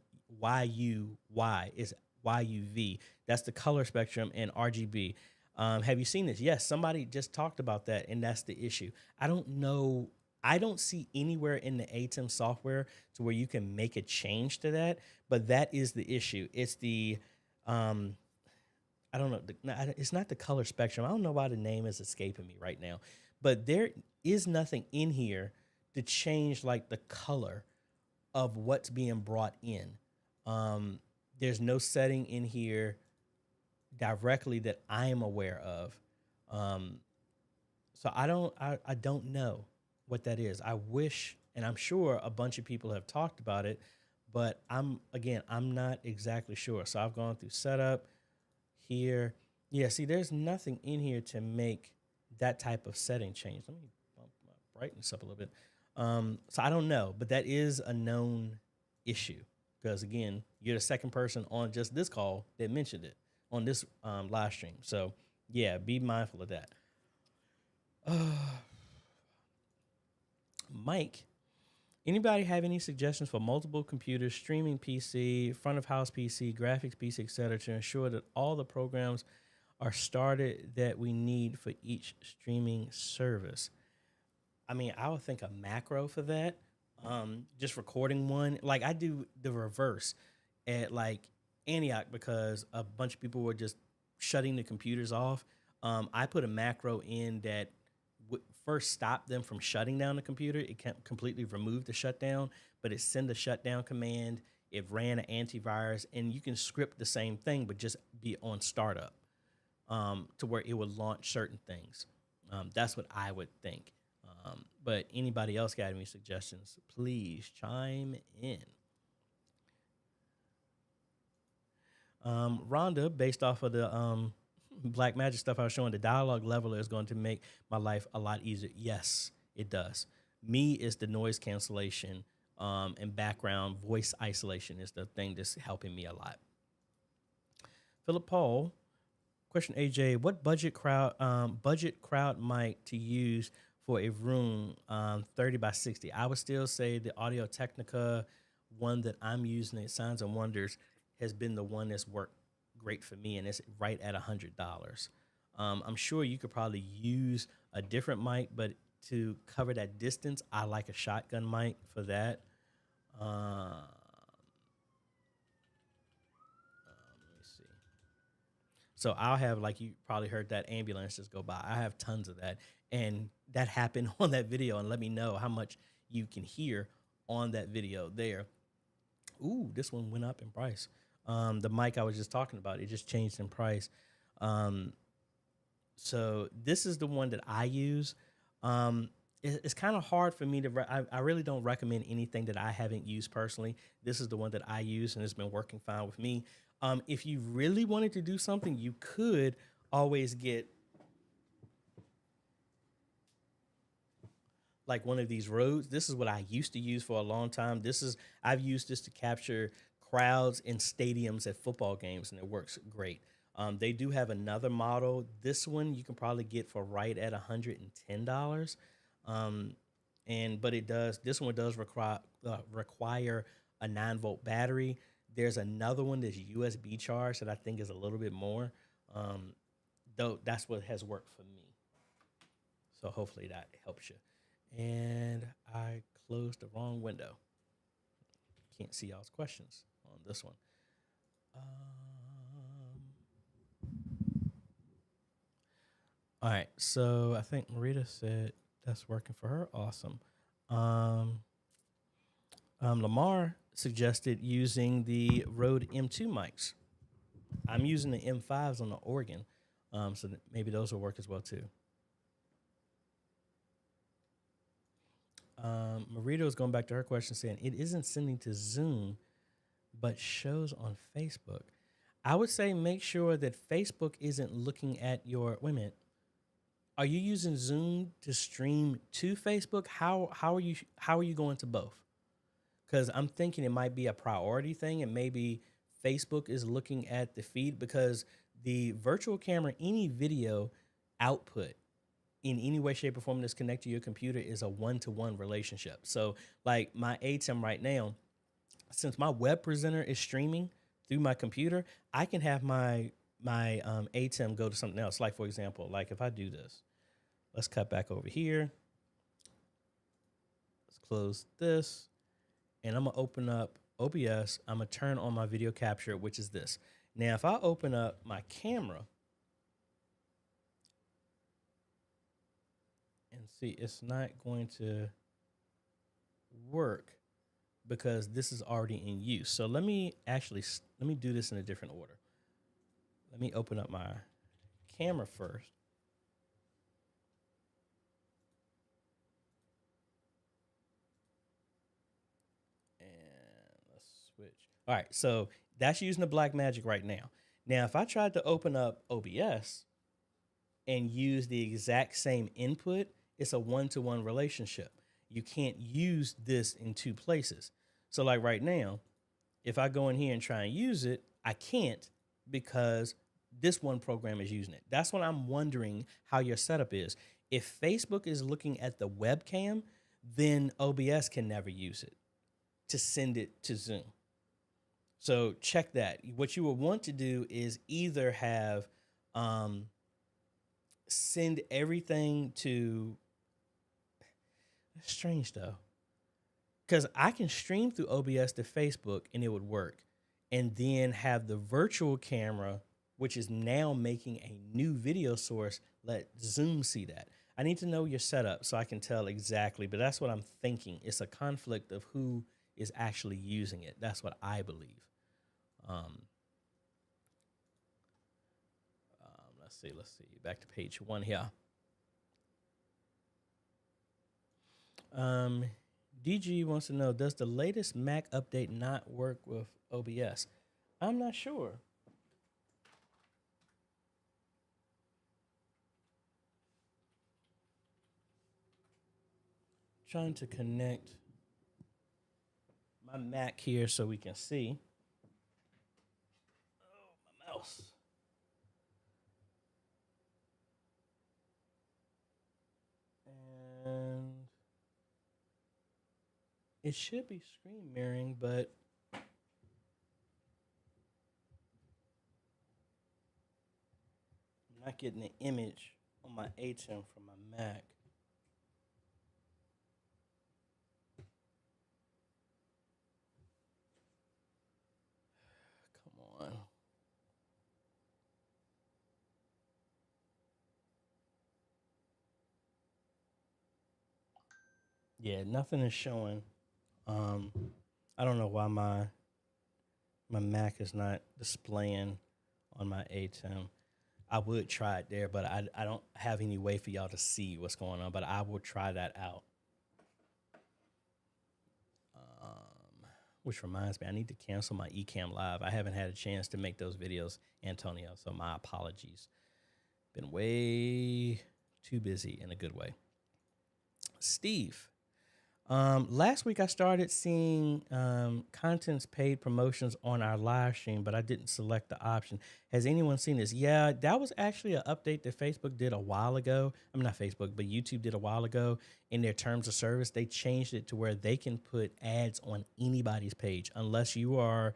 YUY is YUV. That's the color spectrum and RGB. Have you seen this? Yes, somebody just talked about that, and that's the issue. I don't know. I don't see anywhere in the ATEM software to where you can make a change to that, but that is the issue. It's the I don't know. It's not the color spectrum. I don't know why the name is escaping me right now, but there is nothing in here to change like the color of what's being brought in. There's no setting in here directly that I am aware of. So I don't know what that is. I wish, and I'm sure a bunch of people have talked about it, but I'm not exactly sure. So I've gone through setup here. Yeah, see, there's nothing in here to make that type of setting change. Let me bump my brightness up a little bit. So I don't know, but that is a known issue because again, you're the second person on just this call that mentioned it on this live stream. So yeah, be mindful of that. Mike, anybody have any suggestions for multiple computers, streaming PC, front of house PC, graphics PC, etc., to ensure that all the programs are started that we need for each streaming service? I mean, I would think a macro for that. Just recording one, like I do the reverse at like Antioch because a bunch of people were just shutting the computers off. I put a macro in that would first stop them from shutting down the computer. It can't completely remove the shutdown, but it send a shutdown command. It ran an antivirus, and you can script the same thing, but just be on startup to where it would launch certain things. That's what I would think. But anybody else got any suggestions? Please chime in. Rhonda, based off of the Black Magic stuff I was showing, the dialogue leveler is going to make my life a lot easier. Yes, it does. Me is the noise cancellation and background voice isolation is the thing that's helping me a lot. Philip Paul, question AJ, what budget crowd mic to use for a room 30 by 60? I would still say the Audio Technica one that I'm using at Signs and Wonders has been the one that's worked great for me, and it's right at $100. I'm sure you could probably use a different mic, but to cover that distance, I like a shotgun mic for that. Let me see. So I'll have, like you probably heard that ambulance just go by. I have tons of that. And that happened on that video. And let me know how much you can hear on that video there. Ooh, this one went up in price. The mic I was just talking about, it just changed in price. So this is the one that I use. It's kind of hard for me to, I really don't recommend anything that I haven't used personally. This is the one that I use and it's been working fine with me. If you really wanted to do something, you could always get like one of these Rodes. This is what I used to use for a long time. I've used this to capture crowds in stadiums at football games, and it works great. They do have another model. This one you can probably get for right at $110. But this one does require a 9-volt battery. There's another one that's USB charged that I think is a little bit more. Though that's what has worked for me. So hopefully that helps you. And I closed the wrong window. Can't see y'all's questions on this one. All right, so I think Marita said that's working for her. Awesome. Lamar suggested using the Rode M2 mics. I'm using the M5s on the organ, so that maybe those will work as well too. Marita is going back to her question saying it isn't sending to Zoom, but shows on Facebook. I would say make sure that Facebook isn't looking at your. Wait a minute. Are you using Zoom to stream to Facebook? How are you going to both? Because I'm thinking it might be a priority thing, and maybe Facebook is looking at the feed because the virtual camera, any video output in any way, shape, or form that's connected to your computer is a one-to-one relationship. So like my ATEM right now, since my web presenter is streaming through my computer, I can have my ATEM go to something else. Like for example, like if I do this, let's cut back over here. Let's close this. And I'm going to open up OBS. I'm going to turn on my video capture, which is this. Now, if I open up my camera and see, it's not going to work because this is already in use. So let me do this in a different order. Let me open up my camera first. All right, so that's using the Blackmagic right now. Now, if I tried to open up OBS and use the exact same input, it's a one-to-one relationship. you can't use this in two places. So like right now, if I go in here and try and use it, I can't because this one program is using it. That's what I'm wondering how your setup is. If Facebook is looking at the webcam, then OBS can never use it to send it to Zoom. So check that. What you will want to do is either have um, send everything to. That's strange though, because I can stream through OBS to Facebook and it would work, and then have the virtual camera, which is now making a new video source, let Zoom see that. I need to know your setup so I can tell exactly, but that's what I'm thinking. It's a conflict of who is actually using it. That's what I believe. Um, let's see. Back to page 1 here. Um, DG wants to know, does the latest Mac update not work with OBS? I'm not sure. Trying to connect my Mac here so we can see. Oh, my mouse. And it should be screen mirroring, but I'm not getting the image on my ATEM from my Mac. Come on. Yeah, nothing is showing. I don't know why my Mac is not displaying on my ATEM. I would try it there, but I don't have any way for y'all to see what's going on, but I will try that out. Which reminds me, I need to cancel my Ecamm Live. I haven't had a chance to make those videos, Antonio, so my apologies. Been way too busy in a good way. Steve, last week I started seeing content's paid promotions on our live stream, but I didn't select the option. Has anyone seen this? Yeah, that was actually an update that Facebook did a while ago. I mean, not Facebook, but YouTube did a while ago in their terms of service. They changed it to where they can put ads on anybody's page unless you are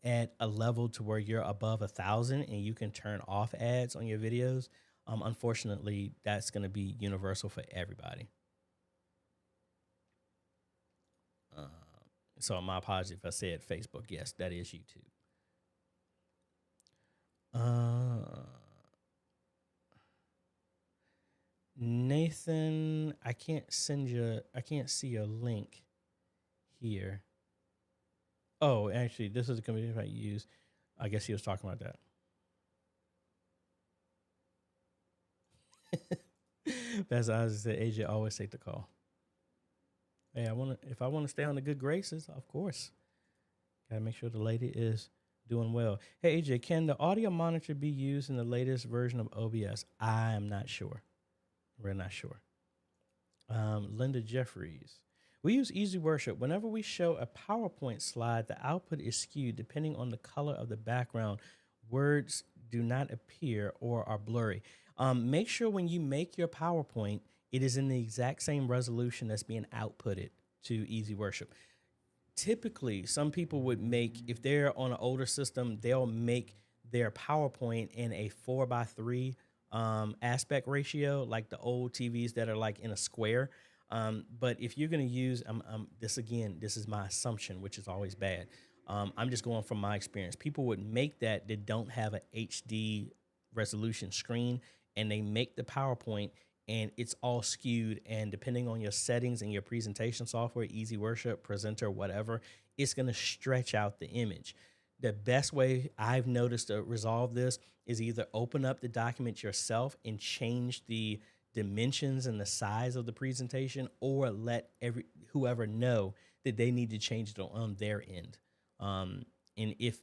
at a level to where you're above 1,000 and you can turn off ads on your videos. Unfortunately, that's going to be universal for everybody. So my apologies if I said Facebook. Yes, that is YouTube. Nathan, I can't see your link here. Oh, actually, this is the community I use. I guess he was talking about that. That's how I said, AJ, always take the call. Hey, if I want to stay on the good graces, of course. Gotta make sure the lady is doing well. Hey, AJ, can the audio monitor be used in the latest version of OBS? I am not sure. We're not sure. Linda Jeffries. We use Easy Worship. Whenever we show a PowerPoint slide, the output is skewed depending on the color of the background. Words do not appear or are blurry. Make sure when you make your PowerPoint, it is in the exact same resolution that's being outputted to Easy Worship. Typically, some people would make, if they're on an older system, they'll make their PowerPoint in a 4:3 aspect ratio, like the old TVs that are like in a square. But if you're going to use, this is my assumption, which is always bad. I'm just going from my experience. People would make that don't have an HD resolution screen, and they make the PowerPoint and it's all skewed. And depending on your settings and your presentation software, Easy Worship, Presenter, whatever, it's going to stretch out the image. The best way I've noticed to resolve this is either open up the document yourself and change the dimensions and the size of the presentation, or let whoever know that they need to change it on their end. And if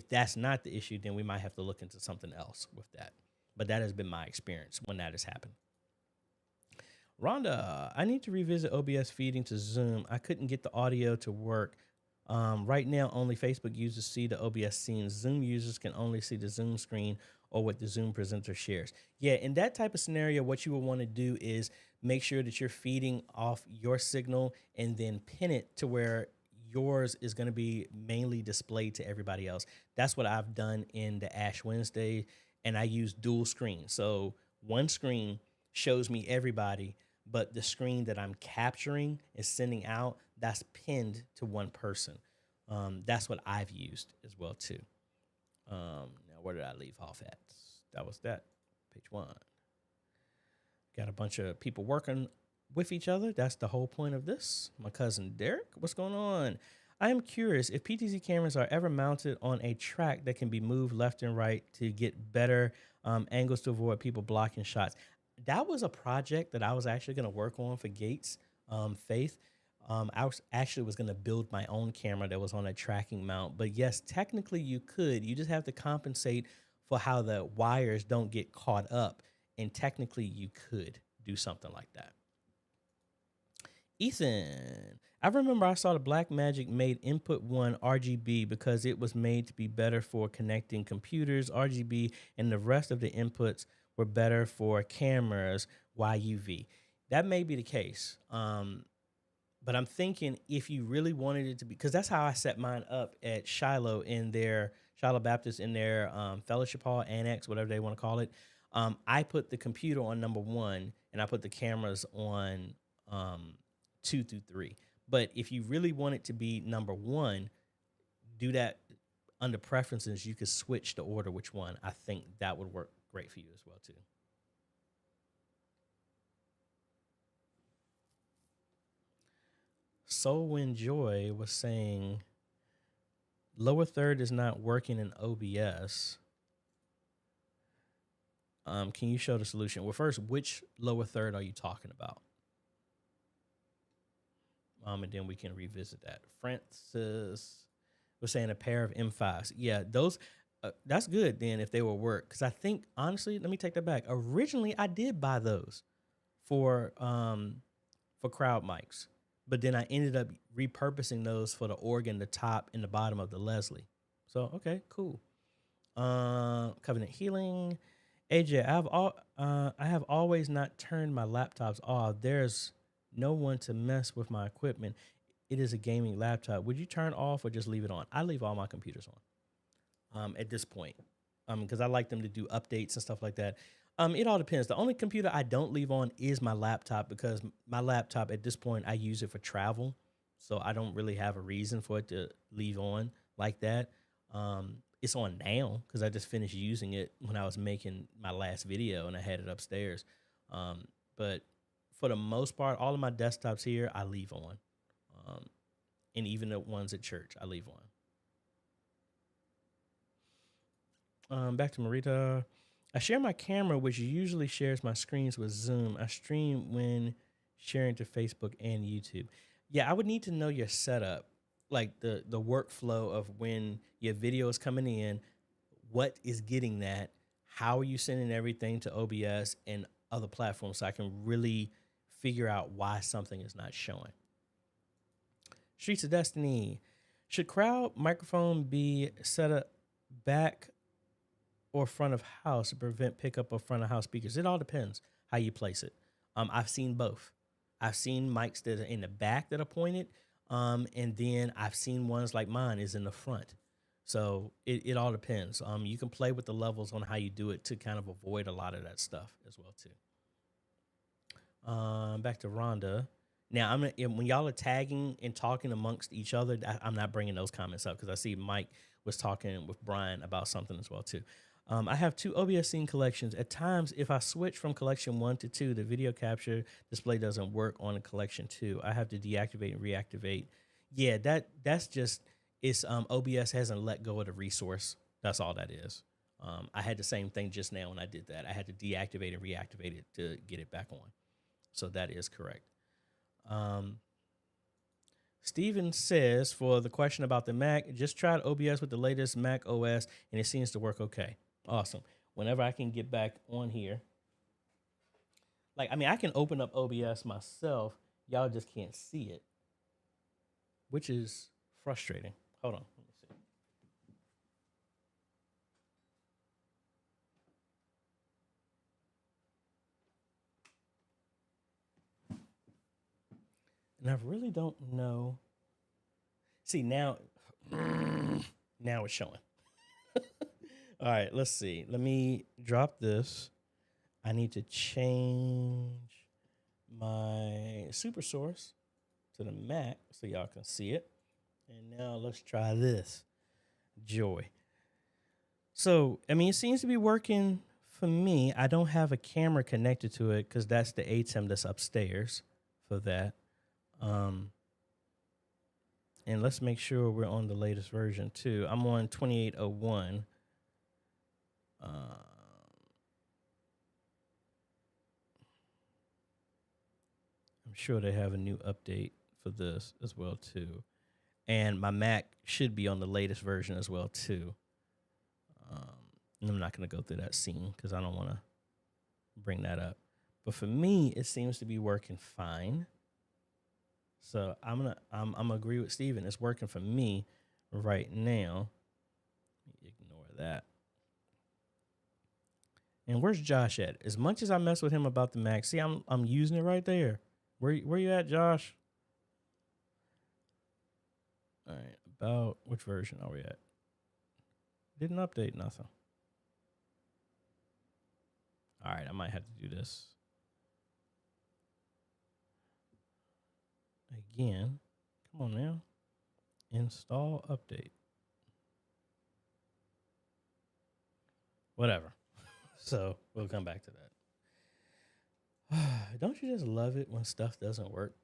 that's not the issue, then we might have to look into something else with that. But that has been my experience when that has happened. Rhonda, I need to revisit OBS feeding to Zoom. I couldn't get the audio to work. Right now, only Facebook users see the OBS scenes. Zoom users can only see the Zoom screen or what the Zoom presenter shares. Yeah, in that type of scenario, what you will want to do is make sure that you're feeding off your signal and then pin it to where yours is going to be mainly displayed to everybody else. That's what I've done in the Ash Wednesday, and I use dual screen. So one screen shows me everybody, but the screen that I'm capturing and sending out, that's pinned to one person. That's what I've used as well too. Now, where did I leave off at? That was that. Page 1. Got a bunch of people working with each other. That's the whole point of this. My cousin Derek, what's going on? I am curious if PTZ cameras are ever mounted on a track that can be moved left and right to get better angles to avoid people blocking shots. That was a project that I was actually going to work on for Gates Faith. I was going to build my own camera that was on a tracking mount. But yes, technically you could. You just have to compensate for how the wires don't get caught up. And technically you could do something like that. Ethan, I remember I saw the Blackmagic made input 1 RGB because it was made to be better for connecting computers, RGB, and the rest of the inputs were better for cameras, YUV. That may be the case. But I'm thinking if you really wanted it to be, because that's how I set mine up at Shiloh Baptist in their fellowship hall, annex, whatever they want to call it. I put the computer on number 1 and I put the cameras on 2 through 3. But if you really want it to be number 1, do that under preferences. You could switch the order which one. I think that would work great for you as well too. Soul Wind Joy was saying lower third is not working in OBS. Can you show the solution? Well, first, which lower third are you talking about? And then we can revisit that. Francis was saying a pair of M5s. Yeah, those, that's good then if they will work. Because I think, honestly, let me take that back. Originally, I did buy those for crowd mics. But then I ended up repurposing those for the organ, the top and the bottom of the Leslie. So, okay, cool. Covenant Healing. AJ, I have always not turned my laptops off. There's no one to mess with my equipment. It is a gaming laptop. Would you turn off or just leave it on? I leave all my computers on at this point because I like them to do updates and stuff like that. It all depends. The only computer I don't leave on is my laptop because my laptop at this point, I use it for travel. So I don't really have a reason for it to leave on like that. It's on now because I just finished using it when I was making my last video and I had it upstairs. But for the most part, all of my desktops here, I leave on. And even the ones at church, I leave on. Back to Marita. I share my camera, which usually shares my screens with Zoom. I stream when sharing to Facebook and YouTube. Yeah, I would need to know your setup, like the workflow of when your video is coming in, what is getting that, how are you sending everything to OBS and other platforms so I can really figure out why something is not showing. Streets of Destiny. Should crowd microphone be set up back or front of house to prevent pickup of front of house speakers? It all depends how you place it. I've seen both. I've seen mics that are in the back that are pointed, and then I've seen ones like mine is in the front. So it all depends. You can play with the levels on how you do it to kind of avoid a lot of that stuff as well too. Back to Rhonda. Now, when y'all are tagging and talking amongst each other, I'm not bringing those comments up because I see Mike was talking with Brian about something as well too. I have 2 OBS scene collections. At times, if I switch from collection 1 to 2, the video capture display doesn't work on a collection 2. I have to deactivate and reactivate. Yeah, that's just, it's OBS hasn't let go of the resource. That's all that is. I had the same thing just now when I did that. I had to deactivate and reactivate it to get it back on. So that is correct. Steven says, for the question about the Mac, just tried OBS with the latest Mac OS, and it seems to work okay. Awesome. Whenever I can get back on here, Like, I mean, I can open up OBS myself. Y'all just can't see it, which is frustrating. Hold on. Let me see. And I really don't know. See, now, now it's showing. All right, let's see. Let me drop this. I need to change my super source to the Mac so y'all can see it. And now let's try this. Joy. So, I mean, it seems to be working for me. I don't have a camera connected to it because that's the ATEM that's upstairs for that. And let's make sure we're on the latest version too. I'm on 2801. I'm sure they have a new update for this as well too. And my Mac should be on the latest version as well too. And I'm not going to go through that scene because I don't want to bring that up. But for me, it seems to be working fine. So I'm gonna agree with Steven. It's working for me right now. Ignore that. And where's Josh at? As much as I mess with him about the Mac, see, I'm using it right there. Where you at, Josh? All right, about which version are we at? Didn't update nothing. All right, I might have to do this again. Come on now. Install update. Whatever. So we'll come back to that. Don't you just love it when stuff doesn't work?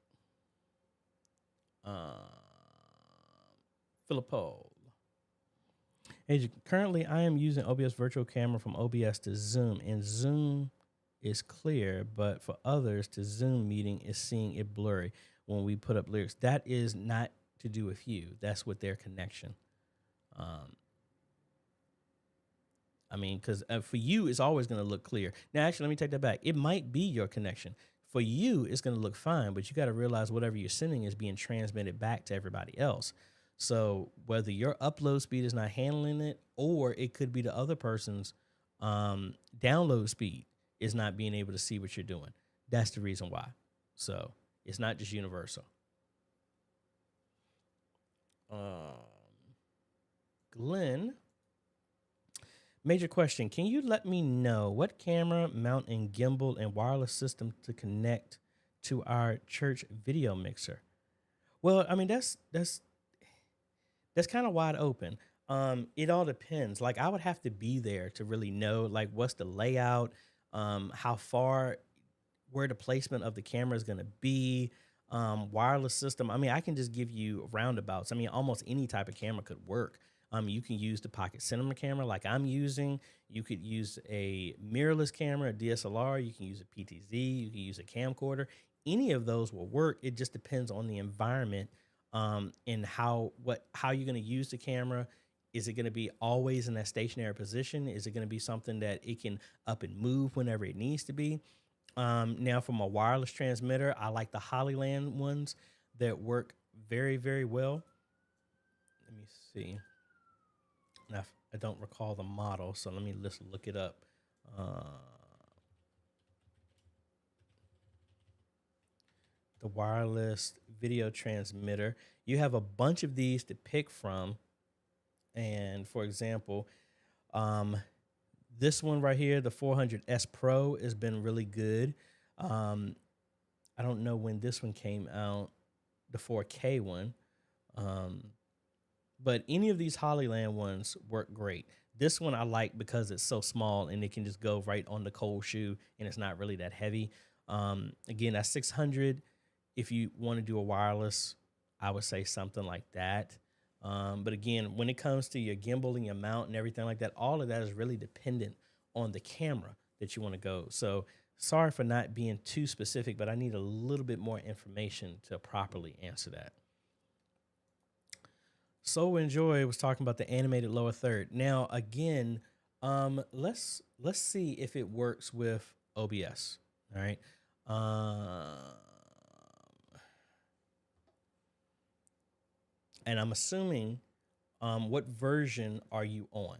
Filippo. Currently, I am using OBS virtual camera from OBS to Zoom, and Zoom is clear, but for others, to Zoom meeting is seeing it blurry when we put up lyrics. That is not to do with you. That's with their connection. I mean, because for you, it's always going to look clear. Now, actually, let me take that back. It might be your connection. For you, it's going to look fine, but you got to realize whatever you're sending is being transmitted back to everybody else. So whether your upload speed is not handling it, or it could be the other person's download speed is not being able to see what you're doing. That's the reason why. So it's not just universal. Glenn, major question. Can you let me know what camera, mount, and gimbal and wireless system to connect to our church video mixer? Well, I mean, that's kind of wide open. It all depends. Like, I would have to be there to really know, like, what's the layout, how far, where the placement of the camera is going to be, wireless system. I mean, I can just give you roundabouts. I mean, almost any type of camera could work. You can use the pocket cinema camera like I'm using. You could use a mirrorless camera, a DSLR. You can use a PTZ. You can use a camcorder. Any of those will work. It just depends on the environment and how you're going to use the camera. Is it going to be always in that stationary position? Is it going to be something that it can up and move whenever it needs to be? Now, from a wireless transmitter, I like the Hollyland ones that work very, very well. Let me see. Now, I don't recall the model, so let me just look it up. The wireless video transmitter. You have a bunch of these to pick from. And for example, this one right here, the 400S Pro, has been really good. I don't know when this one came out, the 4K one. But any of these Hollyland ones work great. This one I like because it's so small and it can just go right on the cold shoe and it's not really that heavy. Again, that's 600. If you want to do a wireless, I would say something like that. But again, when it comes to your gimbal and your mount and everything like that, all of that is really dependent on the camera that you want to go. So sorry for not being too specific, but I need a little bit more information to properly answer that. So Enjoy was talking about the animated lower third. Now, again, let's see if it works with OBS. All right. And I'm assuming, what version are you on?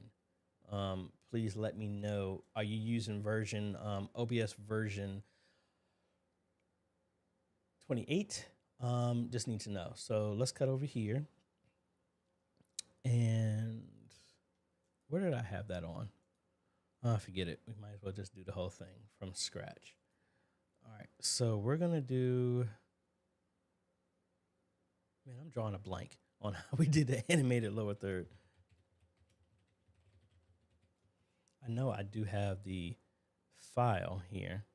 Please let me know. Are you using version OBS version 28? Just need to know. So let's cut over here. And where did I have that on? Forget it. We might as well just do the whole thing from scratch. All right. So we're going to do. Man, I'm drawing a blank on how we did the animated lower third. I know I do have the file here.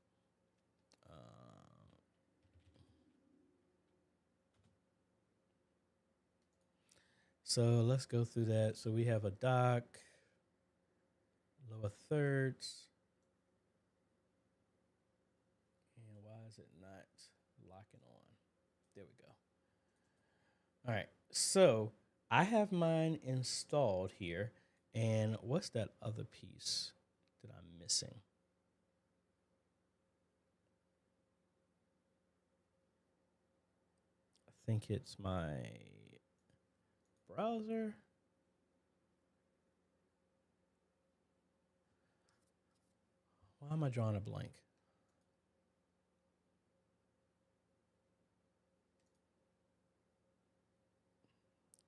So let's go through that. So we have a dock, lower thirds. And why is it not locking on? There we go. All right. So I have mine installed here. And what's that other piece that I'm missing? I think it's my browser. Why am I drawing a blank?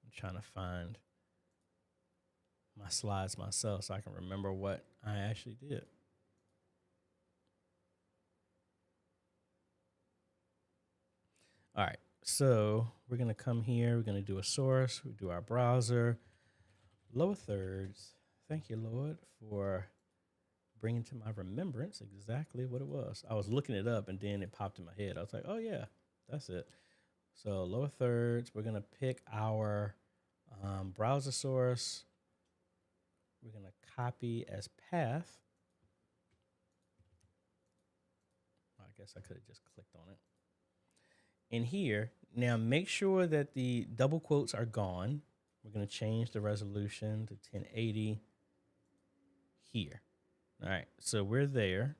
I'm trying to find my slides myself so I can remember what I actually did. All right, so we're gonna come here. We're gonna do a source. We do our browser, lower thirds. Thank you, Lord, for bringing to my remembrance exactly what it was. I was looking it up and then it popped in my head. I was like, oh yeah, that's it. So lower thirds, we're gonna pick our browser source. We're gonna copy as path. I guess I could have just clicked on it. In here, now make sure that the double quotes are gone. We're gonna change the resolution to 1080 here. All right, so we're there.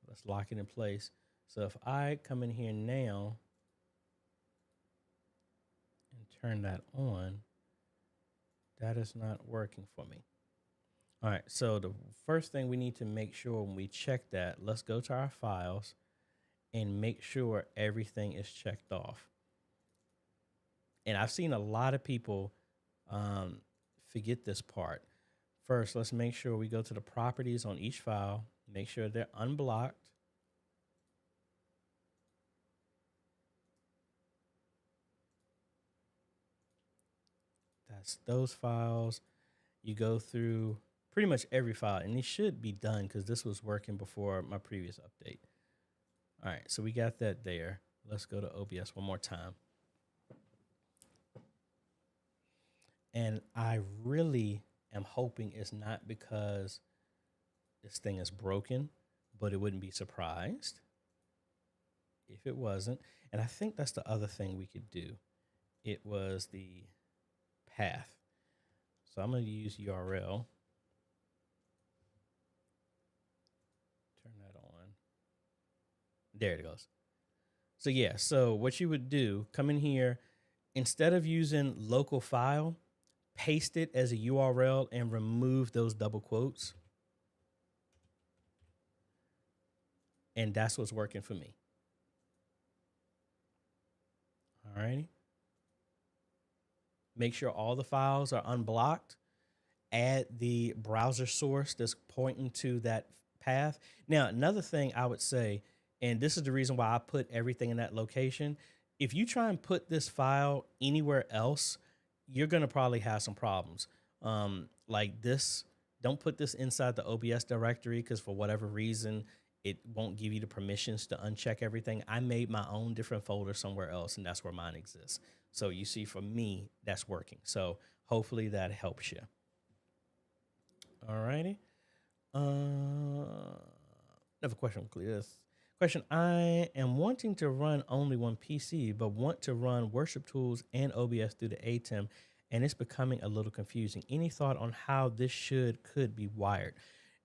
Let's lock it in place. So if I come in here now and turn that on, that is not working for me. All right, so the first thing we need to make sure when we check that, let's go to our files and make sure everything is checked off. And I've seen a lot of people forget this part. First, let's make sure we go to the properties on each file, make sure they're unblocked. That's those files. You go through pretty much every file, and it should be done because this was working before my previous update. All right, so we got that there. Let's go to OBS one more time. And I really am hoping it's not because this thing is broken, but it wouldn't be surprised if it wasn't. And I think that's the other thing we could do. It was the path. So I'm going to use URL. Turn that on. There it goes. So yeah, so what you would do, come in here, instead of using local file, paste it as a URL and remove those double quotes. And that's what's working for me. All righty. Make sure all the files are unblocked. Add the browser source that's pointing to that path. Now, another thing I would say, and this is the reason why I put everything in that location. If you try and put this file anywhere else, you're going to probably have some problems. Like this, don't put this inside the OBS directory because for whatever reason, it won't give you the permissions to uncheck everything. I made my own different folder somewhere else, and that's where mine exists. So you see, for me, that's working. So hopefully that helps you. All righty. Another question. This question: I am wanting to run only one PC, but want to run worship tools and OBS through the ATEM, and it's becoming a little confusing. Any thought on how this could be wired?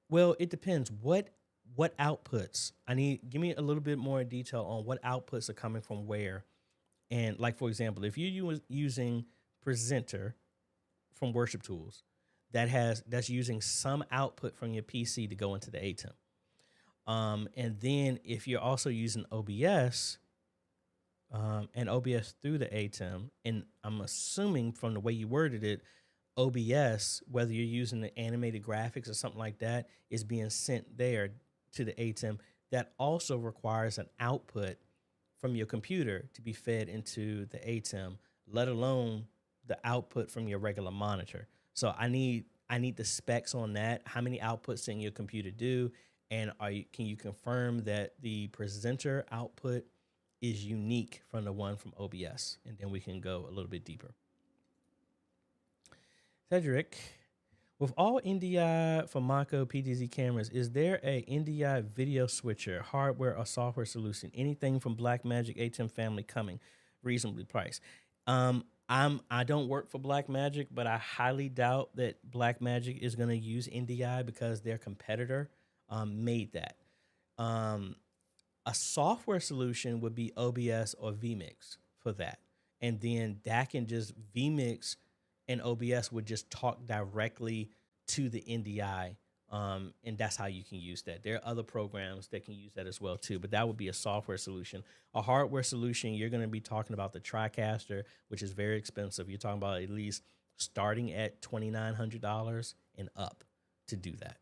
Well, it depends. What what outputs? Give me a little bit more detail on what outputs are coming from where. And like, for example, if you're using Presenter from Worship Tools, that's using some output from your PC to go into the ATEM. And then if you're also using OBS, and OBS through the ATEM, and I'm assuming from the way you worded it, OBS, whether you're using the animated graphics or something like that, is being sent there to the ATEM. That also requires an output from your computer to be fed into the ATEM, let alone the output from your regular monitor. So I need the specs on that. How many outputs can your computer do? And can you confirm that the presenter output is unique from the one from OBS? And then we can go a little bit deeper. Cedric, with all NDI for Mako PTZ cameras, is there a NDI video switcher, hardware or software solution? Anything from Blackmagic ATEM family coming, reasonably priced? I don't work for Blackmagic, but I highly doubt that Blackmagic is going to use NDI because their competitor made that. A software solution would be OBS or vMix for that, and then that can just vMix and OBS would just talk directly to the NDI, and that's how you can use that. There are other programs that can use that as well too, but that would be a software solution. A hardware solution, you're going to be talking about the TriCaster, which is very expensive. You're talking about at least starting at $2,900 and up to do that.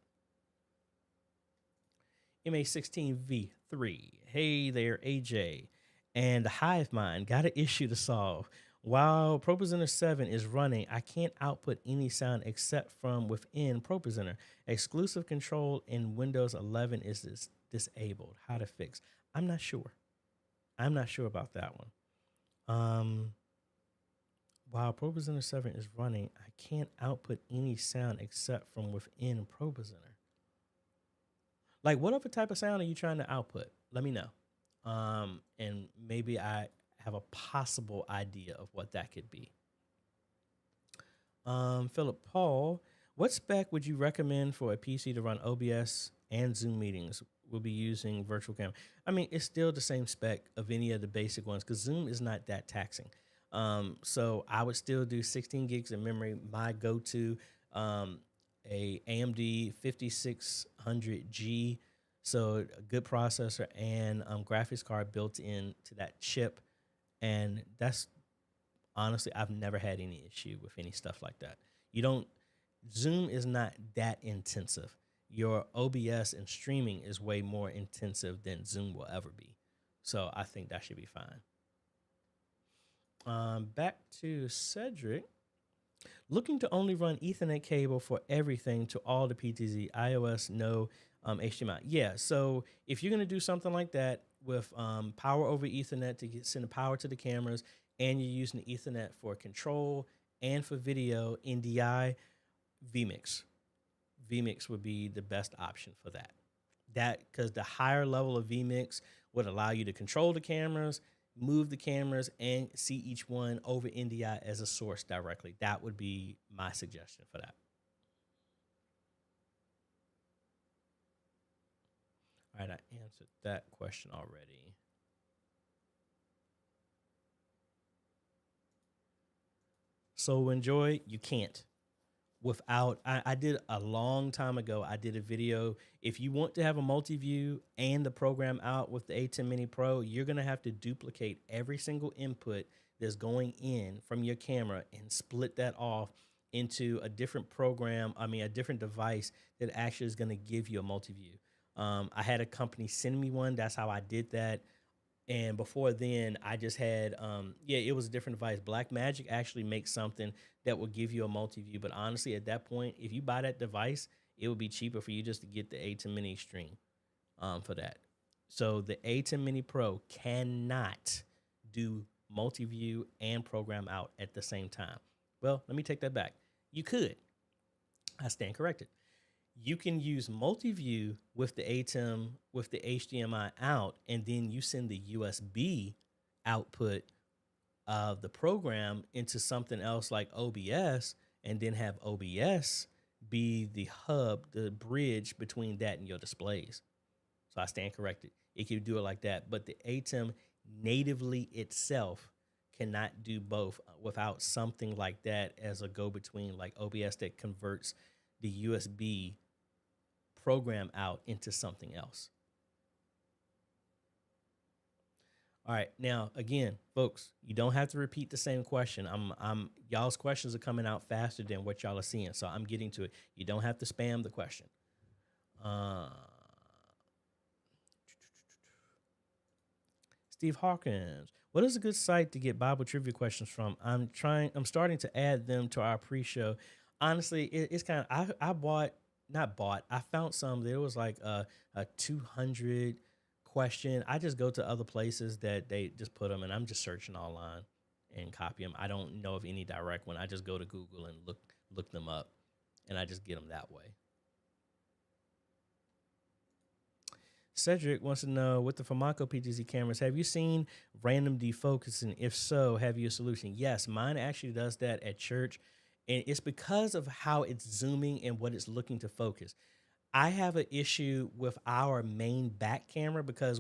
MA16V3, hey there, AJ, and the Hive Mind got an issue to solve. While ProPresenter 7 is running, I can't output any sound except from within ProPresenter. Exclusive control in Windows 11 is disabled. How to fix? I'm not sure. I'm not sure about that one. While ProPresenter 7 is running, I can't output any sound except from within ProPresenter. Like, what other type of sound are you trying to output? Let me know. And maybe I have a possible idea of what that could be. Philip Paul, what spec would you recommend for a PC to run OBS and Zoom meetings? We'll be using virtual camera. I mean, it's still the same spec of any of the basic ones because Zoom is not that taxing. So I would still do 16 gigs of memory. My go-to, a AMD 5600G, so a good processor and graphics card built into that chip. And that's honestly, I've never had any issue with any stuff like that. Zoom is not that intensive. Your OBS and streaming is way more intensive than Zoom will ever be. So I think that should be fine. Back to Cedric. Looking to only run Ethernet cable for everything to all the PTZ, iOS, no HDMI. Yeah, so if you're going to do something like that with power over Ethernet to send the power to the cameras, and you're using the Ethernet for control and for video, NDI, vMix. vMix would be the best option for that. Because the higher level of vMix would allow you to control the cameras, move the cameras, and see each one over NDI as a source directly. That would be my suggestion for that. All right, I answered that question already. So enjoy, you can't. I did a long time ago, I did a video. If you want to have a multi-view and the program out with the A10 Mini Pro, you're going to have to duplicate every single input that's going in from your camera and split that off into a different program, a different device that actually is going to give you a multi-view. I had a company send me one. That's how I did that. And before then, I just had, it was a different device. Blackmagic actually makes something that will give you a multi-view. But honestly, at that point, if you buy that device, it would be cheaper for you just to get the A10 Mini Extreme for that. So the A10 Mini Pro cannot do multi-view and program out at the same time. Well, let me take that back. You could. I stand corrected. You can use multi-view with the ATEM, with the HDMI out, and then you send the USB output of the program into something else like OBS, and then have OBS be the hub, the bridge between that and your displays. So I stand corrected. It can do it like that. But the ATEM natively itself cannot do both without something like that as a go between, like OBS that converts the USB program out into something else. All right. Now, again, folks, you don't have to repeat the same question. Y'all's questions are coming out faster than what y'all are seeing. So I'm getting to it. You don't have to spam the question. Steve Hawkins, what is a good site to get Bible trivia questions from? I'm starting to add them to our pre-show. Honestly, it's kind of, I found some, there was like a 200 question. I just go to other places that they just put them, and I'm just searching online and copy them. I don't know of any direct one. I just go to Google and look them up, and I just get them that way. Cedric wants to know, with the Famaco PTZ cameras, have you seen random defocusing? If so, have you a solution? Yes, mine actually does that at church, and it's because of how it's zooming and what it's looking to focus. I have an issue with our main back camera because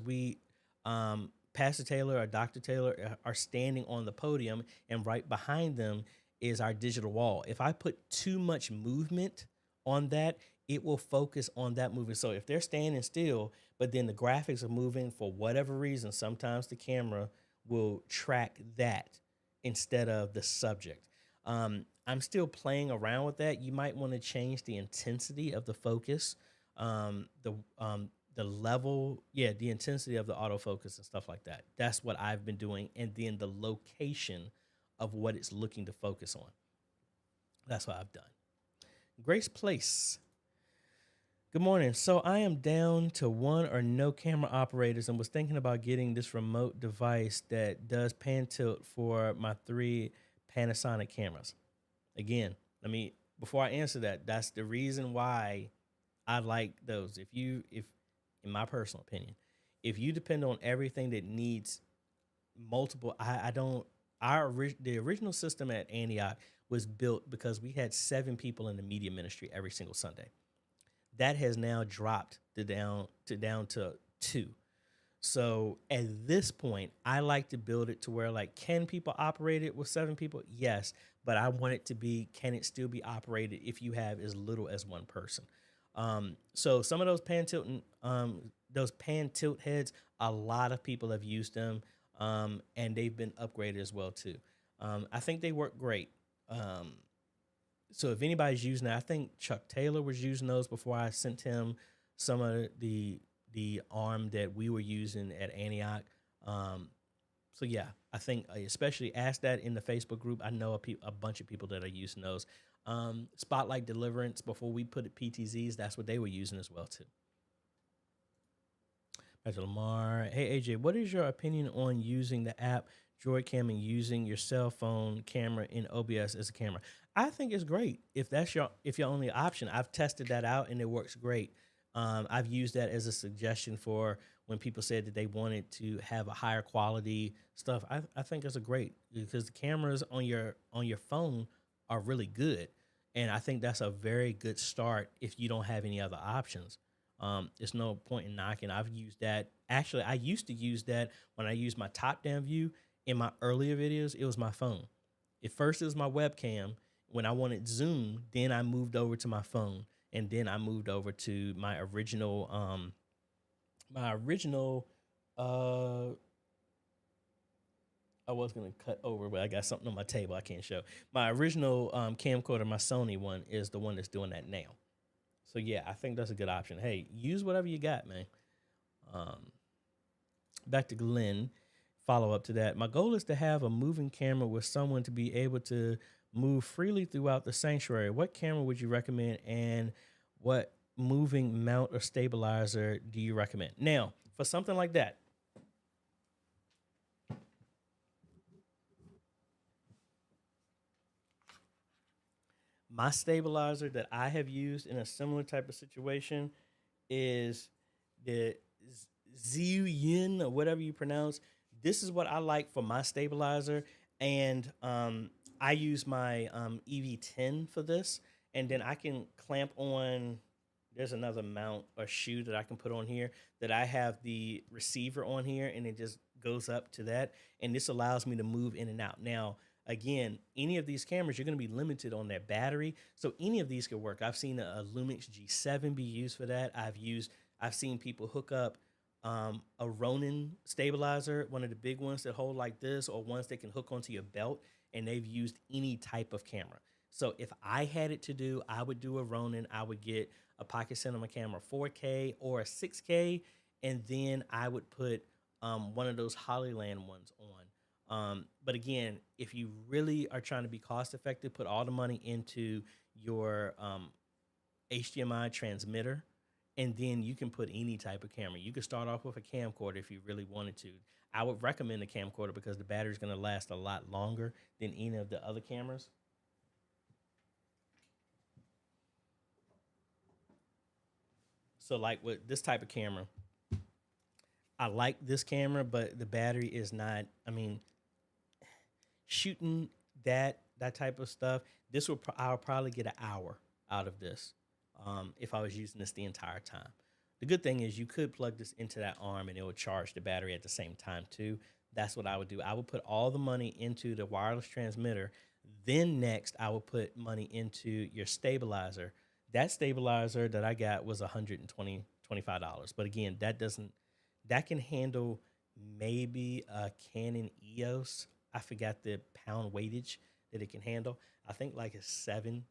Pastor Taylor or Dr. Taylor are standing on the podium, and right behind them is our digital wall. If I put too much movement on that, it will focus on that movement. So if they're standing still, but then the graphics are moving for whatever reason, sometimes the camera will track that instead of the subject. I'm still playing around with that. You might want to change the intensity of the focus, the level, the intensity of the autofocus and stuff like that. That's what I've been doing. And then the location of what it's looking to focus on. That's what I've done. Grace Place. Good morning. So I am down to one or no camera operators and was thinking about getting this remote device that does pan tilt for my 3 Panasonic cameras. Again, before I answer that, that's the reason why I like those. If in my personal opinion, if you depend on everything that needs multiple, the original system at Antioch was built because we had 7 people in the media ministry every single Sunday. That has now dropped down to 2. So at this point, I like to build it to where, like, can people operate it with 7 people? Yes, but I want it to be, can it still be operated if you have as little as 1 person? So some of those pan tilt heads, a lot of people have used them, and they've been upgraded as well too. I think they work great. So if anybody's using that, I think Chuck Taylor was using those before I sent him some of the arm that we were using at Antioch. So yeah, I think especially ask that in the Facebook group. I know a bunch of people that are using those. Spotlight Deliverance, before we put it PTZs, that's what they were using as well too. Back to Lamar. Hey AJ, what is your opinion on using the app Droidcam and using your cell phone camera in OBS as a camera? I think it's great if that's your only option. I've tested that out and it works great. I've used that as a suggestion for when people said that they wanted to have a higher quality stuff. I think it's a great, because the cameras on your phone are really good, and I think that's a very good start if you don't have any other options. There's no point in knocking. I've used that. Actually, I used to use that when I used my top-down view. In my earlier videos, it was my phone. At first, it was my webcam. When I wanted zoom, then I moved over to my phone, and then I moved over to my original. I was gonna cut over, but I got something on my table I can't show. My original camcorder, my Sony one, is the one that's doing that now. So yeah, I think that's a good option. Hey, use whatever you got, man. Back to Glenn. Follow up to that. My goal is to have a moving camera with someone to be able to move freely throughout the sanctuary. What camera would you recommend, and what moving mount or stabilizer do you recommend? Now, for something like that, my stabilizer that I have used in a similar type of situation is the Ziyun, or whatever you pronounce. This is what I like for my stabilizer, and I use my EV10 for this, and then I can clamp on there's another mount or shoe that I can put on here that I have the receiver on here and it just goes up to that. And this allows me to move in and out. Now, again, any of these cameras, you're going to be limited on their battery. So any of these could work. I've seen a Lumix G7 be used for that. I've seen people hook up a Ronin stabilizer, one of the big ones that hold like this, or ones that can hook onto your belt, and they've used any type of camera. So if I had it to do, I would do a Ronin. I would get a Pocket Cinema camera 4K or a 6K, and then I would put one of those Hollyland ones on. But again, if you really are trying to be cost effective, put all the money into your HDMI transmitter, and then you can put any type of camera. You could start off with a camcorder if you really wanted to. I would recommend a camcorder because the battery is going to last a lot longer than any of the other cameras. So like with this type of camera, I like this camera, but the battery is not, I mean, shooting that type of stuff, I'll probably get an hour out of this if I was using this the entire time. The good thing is you could plug this into that arm and it would charge the battery at the same time too. That's what I would do. I would put all the money into the wireless transmitter. Then next I would put money into your stabilizer. That stabilizer that I got was $125. But again, that can handle maybe a Canon EOS. I forgot the pound weightage that it can handle. I think like it's 7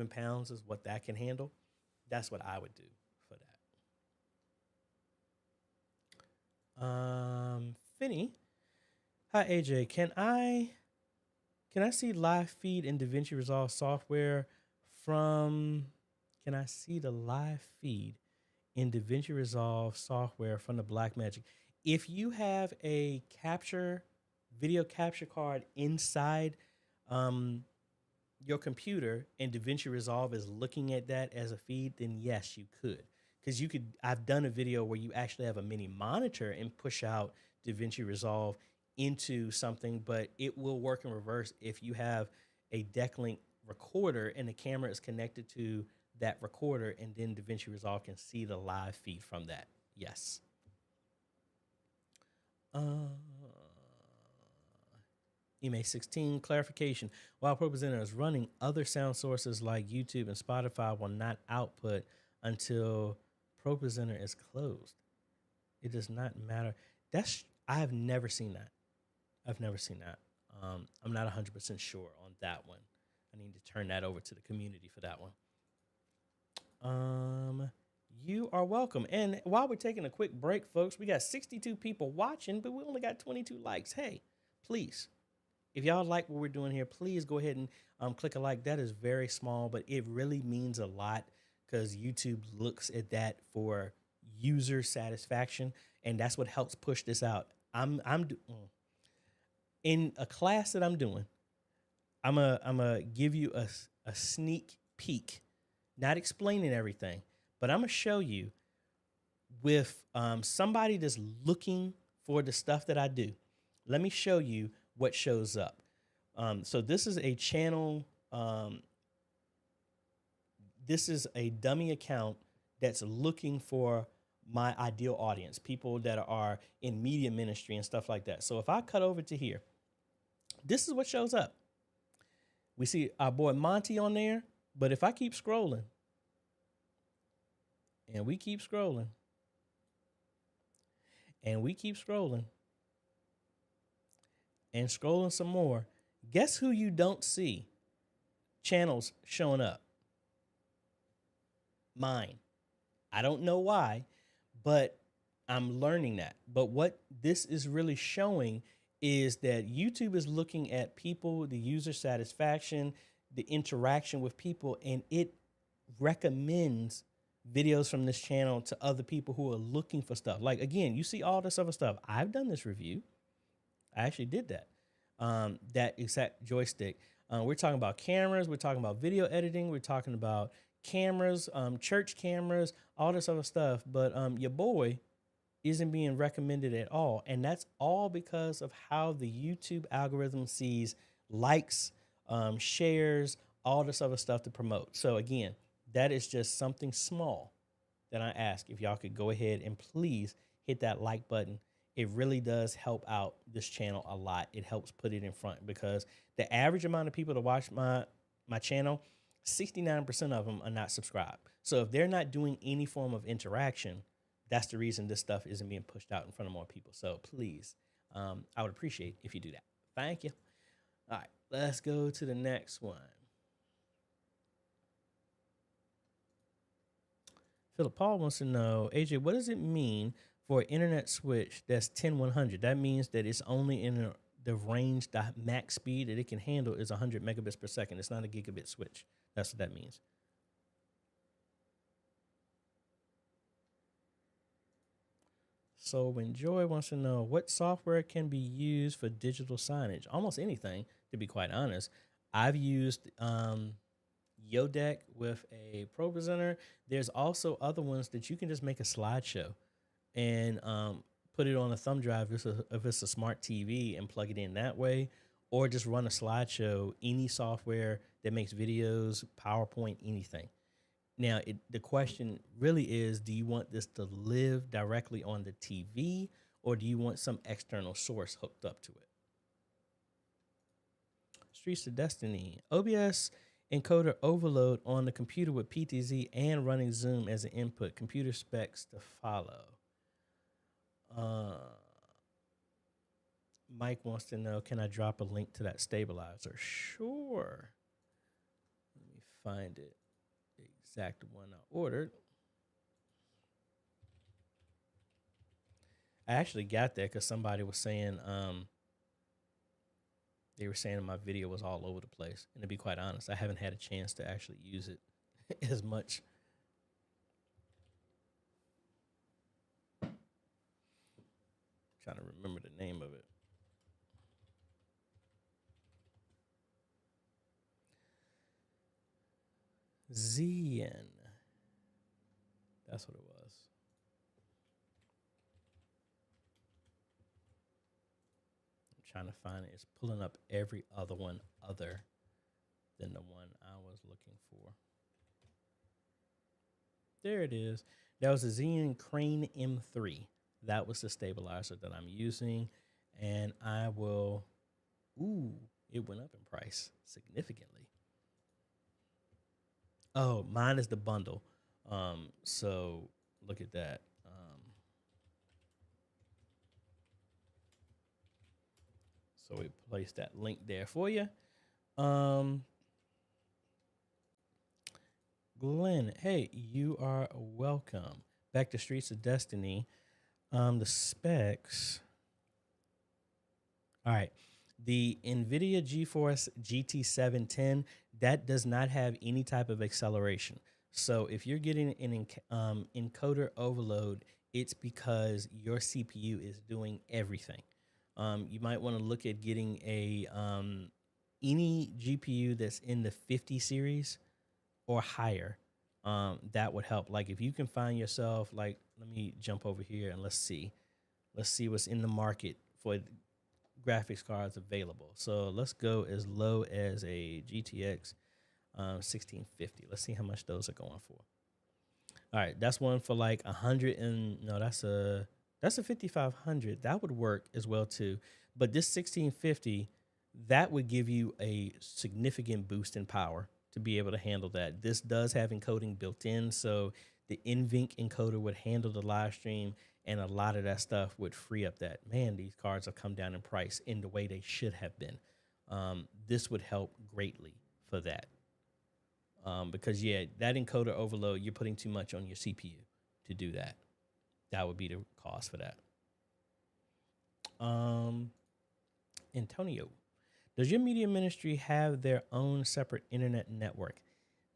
pounds is what that can handle. That's what I would do for that. Finney, hi AJ. Can I see live feed in DaVinci Resolve software from? Can I see the live feed in DaVinci Resolve software from the Blackmagic? If you have a video capture card inside your computer and DaVinci Resolve is looking at that as a feed, then yes, you could. Because I've done a video where you actually have a mini monitor and push out DaVinci Resolve into something, but it will work in reverse if you have a Decklink recorder and the camera is connected to that recorder, and then DaVinci Resolve can see the live feed from that. Yes. Email 16 clarification. While ProPresenter is running, other sound sources like YouTube and Spotify will not output until ProPresenter is closed. It does not matter. I have never seen that. I've never seen that. I'm not 100% sure on that one. I need to turn that over to the community for that one. You are welcome. And while we're taking a quick break, folks, we got 62 people watching, but we only got 22 likes. Hey, please, if y'all like what we're doing here, please go ahead and click a like. That is very small, but it really means a lot because YouTube looks at that for user satisfaction, and that's what helps push this out. In a class that I'm doing. I'm a give you a sneak peek, not explaining everything, but I'm gonna show you with somebody that's looking for the stuff that I do. Let me show you what shows up. So this is a channel. This is a dummy account that's looking for my ideal audience, people that are in media ministry and stuff like that. So if I cut over to here, this is what shows up. We see our boy Monty on there, but if I keep scrolling, and we keep scrolling, and we keep scrolling, and scrolling some more, guess who you don't see channels showing up? Mine. I don't know why, but I'm learning that. But what this is really showing is that YouTube is looking at people, the user satisfaction, the interaction with people, and it recommends videos from this channel to other people who are looking for stuff. Like, again, you see all this other stuff. I've done this review. I actually did that. That exact joystick. We're talking about cameras. We're talking about video editing. We're talking about cameras, church cameras, all this other stuff. But your boy isn't being recommended at all. And that's all because of how the YouTube algorithm sees likes, shares, all this other stuff to promote. So again, that is just something small that I ask if y'all could go ahead and please hit that like button. It really does help out this channel a lot. It helps put it in front because the average amount of people to watch my channel, 69% of them are not subscribed. So if they're not doing any form of interaction, that's the reason this stuff isn't being pushed out in front of more people. So please, I would appreciate if you do that. Thank you. All right, let's go to the next one. Philip Paul wants to know, AJ, what does it mean for an internet switch that's 10100? That means that it's only in the range, the max speed that it can handle is 100 megabits per second. It's not a gigabit switch. That's what that means. So when Joy wants to know what software can be used for digital signage, almost anything, to be quite honest. I've used Yodeck with a Pro Presenter. There's also other ones that you can just make a slideshow and put it on a thumb drive if it's a smart TV and plug it in that way, or just run a slideshow, any software that makes videos, PowerPoint, anything. Now, the question really is, do you want this to live directly on the TV, or do you want some external source hooked up to it? Streets of Destiny. OBS encoder overload on the computer with PTZ and running Zoom as an input. Computer specs to follow. Mike wants to know, can I drop a link to that stabilizer? Sure. Let me find it. The exact one I ordered. I actually got that because somebody was saying they were saying my video was all over the place. And to be quite honest, I haven't had a chance to actually use it as much. Trying to remember the name of it. Zen. That's what it was. I'm trying to find it. It's pulling up every other one other than the one I was looking for. There it is. That was a Zen Crane M3. That was the stabilizer that I'm using. And I will, it went up in price significantly. Oh, mine is the bundle. So look at that. So we placed that link there for you. Glenn, hey, you are welcome. Back to Streets of Destiny. The specs. All right. The NVIDIA GeForce GT 710, that does not have any type of acceleration. So if you're getting an encoder overload, it's because your CPU is doing everything. You might want to look at getting a any GPU that's in the 50 series or higher. That would help. Like if you can find yourself, like, let me jump over here and let's see what's in the market for graphics cards available. So let's go as low as a GTX 1650. Let's see how much those are going for. All right, that's one for like 100 and no, that's a 5500. That would work as well too. But this 1650, that would give you a significant boost in power to be able to handle that. This does have encoding built in, so the NVENC encoder would handle the live stream, and a lot of that stuff would free up that. Man, these cards have come down in price in the way they should have been. This would help greatly for that. Because, yeah, that encoder overload, you're putting too much on your CPU to do that. That would be the cost for that. Antonio, does your media ministry have their own separate internet network?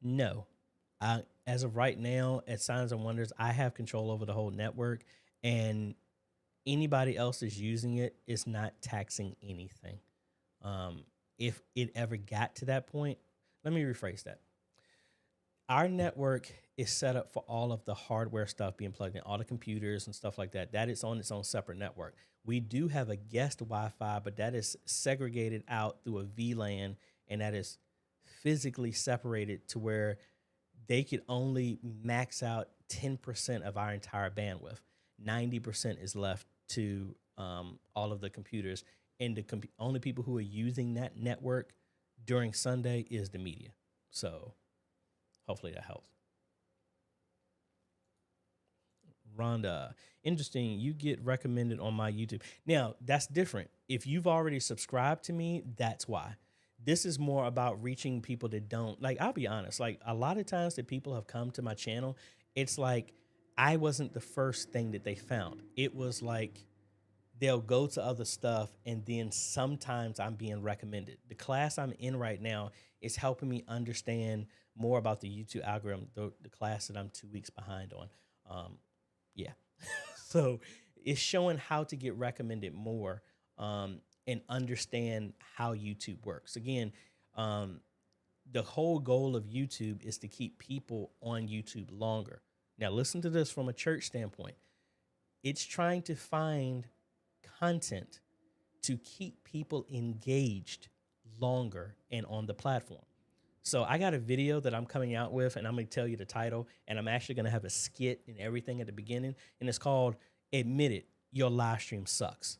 No. As of right now, at Signs and Wonders, I have control over the whole network, and anybody else is using it is not taxing anything. If it ever got to that point, let me rephrase that. Our network is set up for all of the hardware stuff being plugged in, all the computers and stuff like that. That is on its own separate network. We do have a guest Wi-Fi, but that is segregated out through a VLAN, and that is physically separated to where they could only max out 10% of our entire bandwidth. 90% is left to all of the computers, and the only people who are using that network during Sunday is the media. So hopefully that helps. Rhonda, interesting. You get recommended on my YouTube. Now, that's different. If you've already subscribed to me, that's why. This is more about reaching people that don't. Like, I'll be honest, like a lot of times that people have come to my channel, it's like I wasn't the first thing that they found. It was like they'll go to other stuff, and then sometimes I'm being recommended. The class I'm in right now is helping me understand more about the YouTube algorithm, the class that I'm 2 weeks behind on. Yeah. So it's showing how to get recommended more and understand how YouTube works. Again, the whole goal of YouTube is to keep people on YouTube longer. Now, listen to this from a church standpoint. It's trying to find content to keep people engaged longer and on the platform. So I got a video that I'm coming out with, and I'm going to tell you the title, and I'm actually going to have a skit and everything at the beginning, and it's called "Admit It, Your Live Stream Sucks."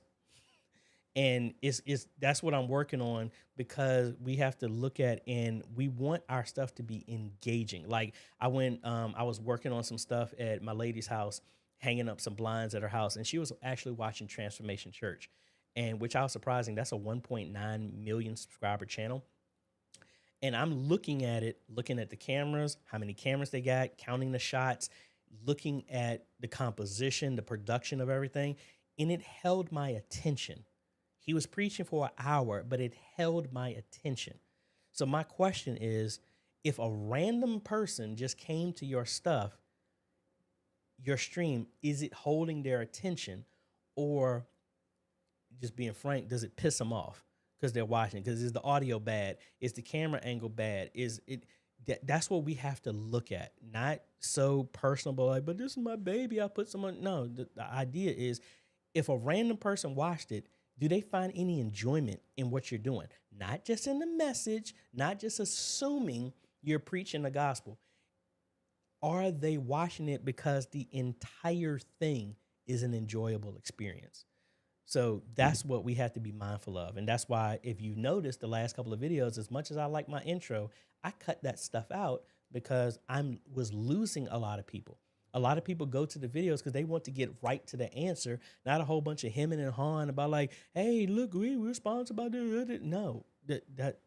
And it's that's what I'm working on, because we have to look at, and we want our stuff to be engaging. Like I was working on some stuff at my lady's house, hanging up some blinds at her house, and she was actually watching Transformation Church, and which I was surprising. That's a 1.9 million subscriber channel. And I'm looking at it, looking at the cameras, how many cameras they got, counting the shots, looking at the composition, the production of everything, and it held my attention. He was preaching for an hour, but it held my attention. So my question is, if a random person just came to your stuff, your stream, is it holding their attention, or, just being frank, does it piss them off because they're watching? Because is the audio bad? Is the camera angle bad? Is it? That's what we have to look at. Not so personal, like, but this is my baby, I put someone. No, the idea is, if a random person watched it, do they find any enjoyment in what you're doing? Not just in the message, not just assuming you're preaching the gospel. Are they watching it because the entire thing is an enjoyable experience? So that's what we have to be mindful of. And that's why, if you noticed the last couple of videos, as much as I like my intro, I cut that stuff out because I was losing a lot of people. A lot of people go to the videos because they want to get right to the answer, not a whole bunch of hemming and hawing about like, hey, look, we're sponsored by this. No, that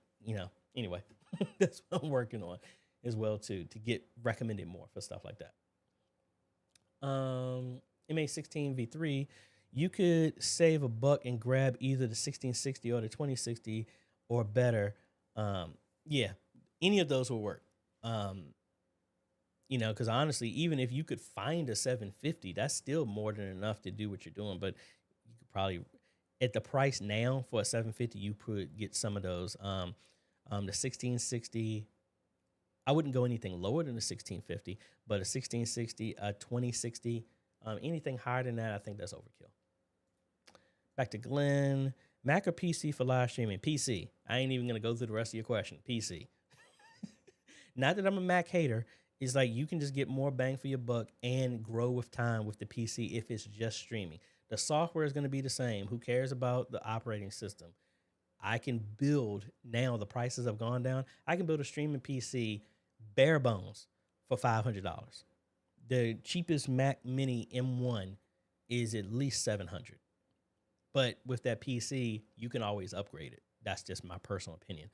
anyway, that's what I'm working on as well too, to get recommended more for stuff like that. MA16 V3, you could save $1 and grab either the 1660 or the 2060 or better. Yeah, any of those will work. Because honestly, even if you could find a 750, that's still more than enough to do what you're doing. But you could probably, at the price now for a 750, you could get some of those. The 1660, I wouldn't go anything lower than the 1650, but a 1660, a 2060, anything higher than that, I think that's overkill. Back to Glenn. Mac or PC for live streaming? PC. I ain't even going to go through the rest of your question. PC. Not that I'm a Mac hater. It's like you can just get more bang for your buck and grow with time with the PC if it's just streaming. The software is going to be the same. Who cares about the operating system? I can build, now the prices have gone down, I can build a streaming PC bare bones for $500. The cheapest Mac Mini M1 is at least $700. But with that PC, you can always upgrade it. That's just my personal opinion.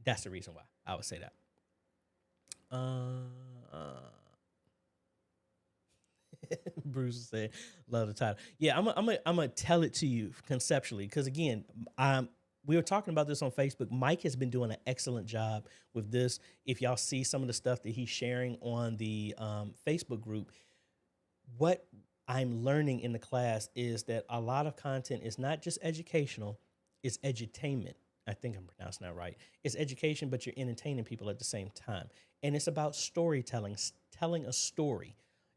That's the reason why I would say that. Bruce said, "Love the title." Yeah, I'm gonna tell it to you conceptually, because again, we were talking about this on Facebook. Mike has been doing an excellent job with this. If y'all see some of the stuff that he's sharing on the Facebook group, what I'm learning in the class is that a lot of content is not just educational; it's edutainment. I think I'm pronouncing that right. It's education, but you're entertaining people at the same time. And it's about storytelling, telling a story.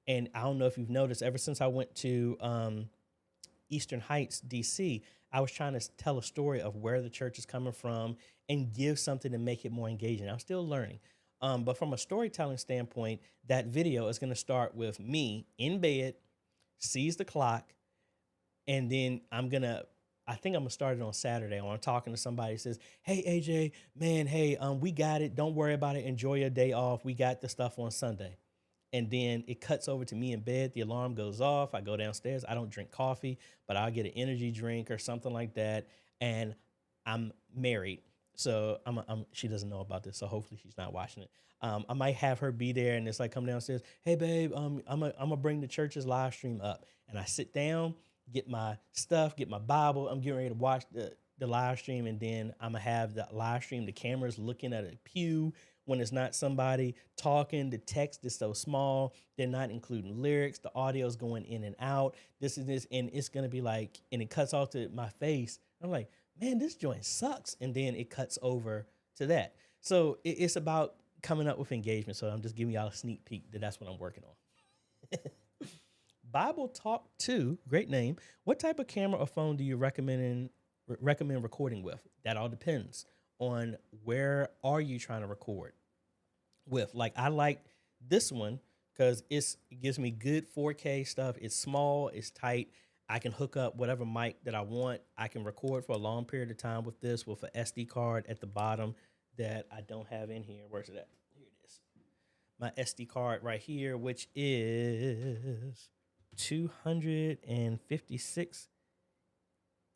And I don't know if you've noticed, ever since I went to Eastern Heights, DC, I was trying to tell a story of where the church is coming from and give something to make it more engaging. I'm still learning. But from a storytelling standpoint, that video is going to start with me in bed, sees the clock, and then I think I'm gonna start it on Saturday when I'm talking to somebody who says, "Hey AJ, man, hey, we got it. Don't worry about it. Enjoy your day off. We got the stuff on Sunday." And then it cuts over to me in bed. The alarm goes off. I go downstairs. I don't drink coffee, but I'll get an energy drink or something like that. And I'm married, so she doesn't know about this, so hopefully she's not watching it. I might have her be there, and it's like, come downstairs. Hey, babe, I'm gonna bring the church's live stream up, and I sit down, get my stuff, get my Bible. I'm getting ready to watch the live stream, and then I'm gonna have the live stream. The camera's looking at a pew when it's not somebody talking. The text is so small. They're not including lyrics. The audio's going in and out. This is this, and it's gonna be like, and it cuts off to my face. I'm like, man, this joint sucks. And then it cuts over to that. So it's about coming up with engagement. So I'm just giving y'all a sneak peek that that's what I'm working on. Bible Talk 2, great name. What type of camera or phone do you recommend recording with? That all depends on where are you trying to record with. Like, I like this one because it gives me good 4K stuff. It's small, it's tight. I can hook up whatever mic that I want. I can record for a long period of time with this, with an SD card at the bottom that I don't have in here. Where's it at? Here it is. My SD card right here, which is 256.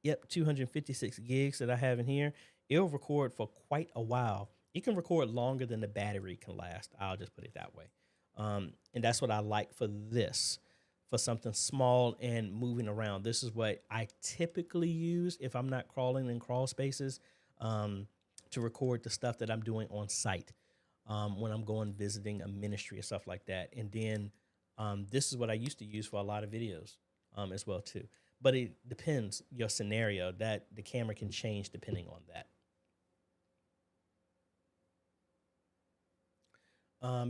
Yep, 256 gigs that I have in here. It'll record for quite a while. It can record longer than the battery can last. I'll just put it that way. And that's what I like for this, for something small and moving around. This is what I typically use if I'm not crawling in crawl spaces, to record the stuff that I'm doing on site, when I'm going visiting a ministry or stuff like that. And then this is what I used to use for a lot of videos as well too. But it depends your scenario, that the camera can change depending on that.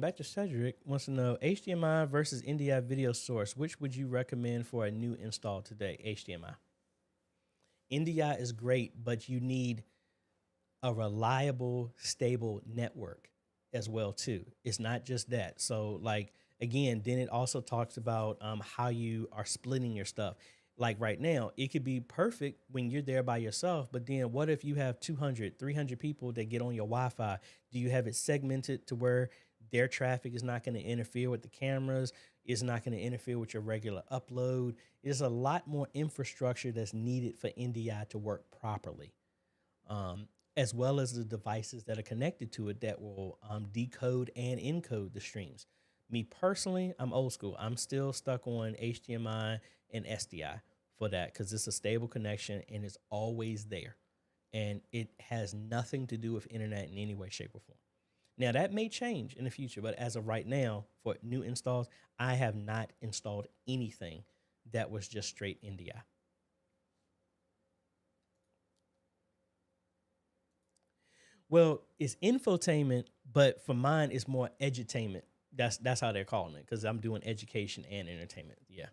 Back to Cedric wants to know, HDMI versus NDI video source. Which would you recommend for a new install today? HDMI. NDI is great, but you need a reliable, stable network as well too. It's not just that. So like, again, then it also talks about how you are splitting your stuff. Like right now, it could be perfect when you're there by yourself, but then what if you have 200, 300 people that get on your Wi-Fi? Do you have it segmented to where their traffic is not going to interfere with the cameras, is not going to interfere with your regular upload? There's a lot more infrastructure that's needed for NDI to work properly, as well as the devices that are connected to it that will decode and encode the streams. Me personally, I'm old school. I'm still stuck on HDMI and SDI for that because it's a stable connection and it's always there. And it has nothing to do with internet in any way, shape, or form. Now, that may change in the future, but as of right now, for new installs, I have not installed anything that was just straight NDI. Well, it's infotainment, but for mine, it's more edutainment. That's how they're calling it because I'm doing education and entertainment. Yeah.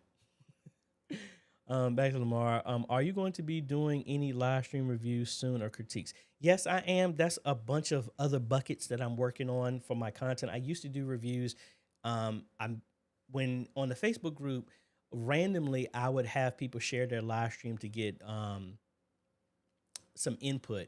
Back to Lamar. Are you going to be doing any live stream reviews soon or critiques? Yes, I am. That's a bunch of other buckets that I'm working on for my content. I used to do reviews. When on the Facebook group, randomly I would have people share their live stream to get some input.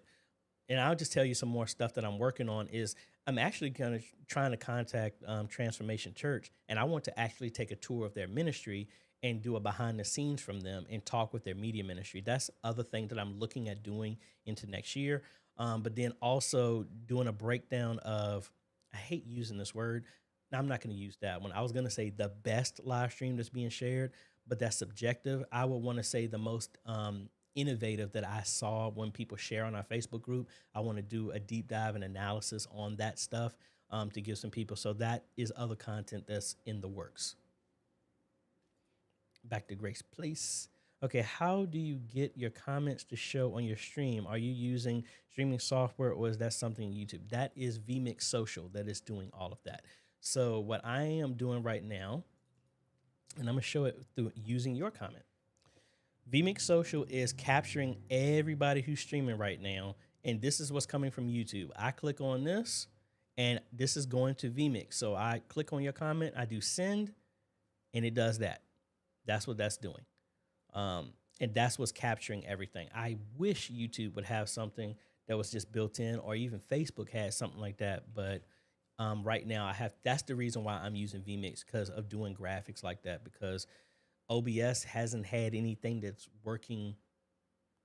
And I'll just tell you some more stuff that I'm working on is I'm actually kind of trying to contact Transformation Church, and I want to actually take a tour of their ministry and do a behind the scenes from them and talk with their media ministry. That's other thing that I'm looking at doing into next year. But then also doing a breakdown of, I hate using this word. Now, I'm not going to use that one. I was going to say the best live stream that's being shared, but that's subjective. I would want to say the most innovative that I saw when people share on our Facebook group. I want to do a deep dive and analysis on that stuff to give some people. So that is other content that's in the works. Back to Grace Place. Okay, how do you get your comments to show on your stream? Are you using streaming software or is that something YouTube? That is vMix Social that is doing all of that. So what I am doing right now, and I'm going to show it through using your comment. vMix Social is capturing everybody who's streaming right now, and this is what's coming from YouTube. I click on this, And this is going to vmix. So I click on your comment, I do send, and it does that. That's what that's doing. And that's what's capturing everything. I wish YouTube would have something that was just built in, or even Facebook had something like that. But right now, that's the reason why I'm using vmix, because of doing graphics like that, because OBS hasn't had anything that's working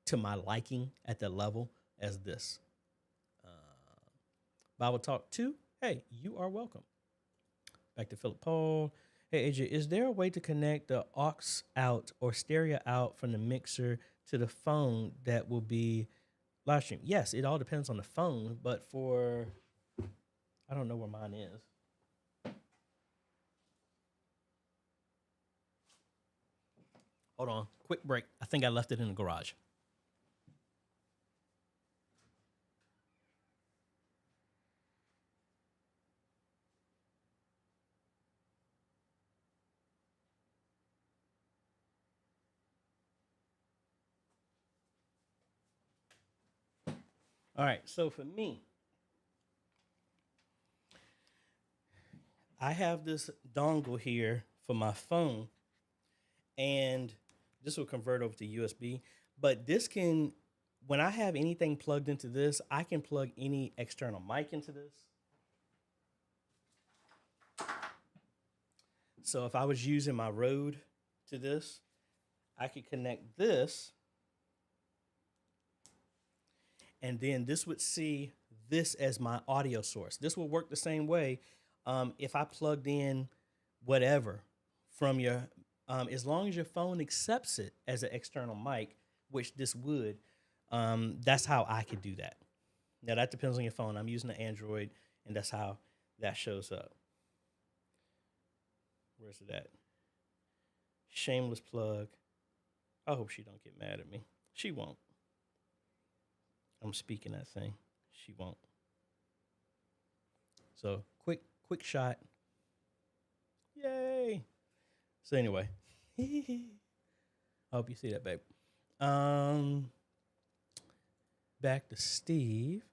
to my liking at the level as this. Bible Talk 2, hey, you are welcome. Back to Philip Paul. Hey, AJ, is there a way to connect the aux out or stereo out from the mixer to the phone that will be live stream? Yes, it all depends on the phone, but I don't know where mine is. Hold on, quick break. I think I left it in the garage. All right, so for me, I have this dongle here for my phone, and this will convert over to USB. But this can, when I have anything plugged into this, I can plug any external mic into this. So if I was using my Rode to this, I could connect this, and then this would see this as my audio source. This will work the same way if I plugged in whatever from your, as long as your phone accepts it as an external mic, which this would, that's how I could do that. Now that depends on your phone. I'm using an Android, and that's how that shows up. Where's it at? Shameless plug. I hope she don't get mad at me. She won't. I'm speaking that thing. She won't. So quick shot. Yay. So anyway. I hope you see that, babe. Back to Steve.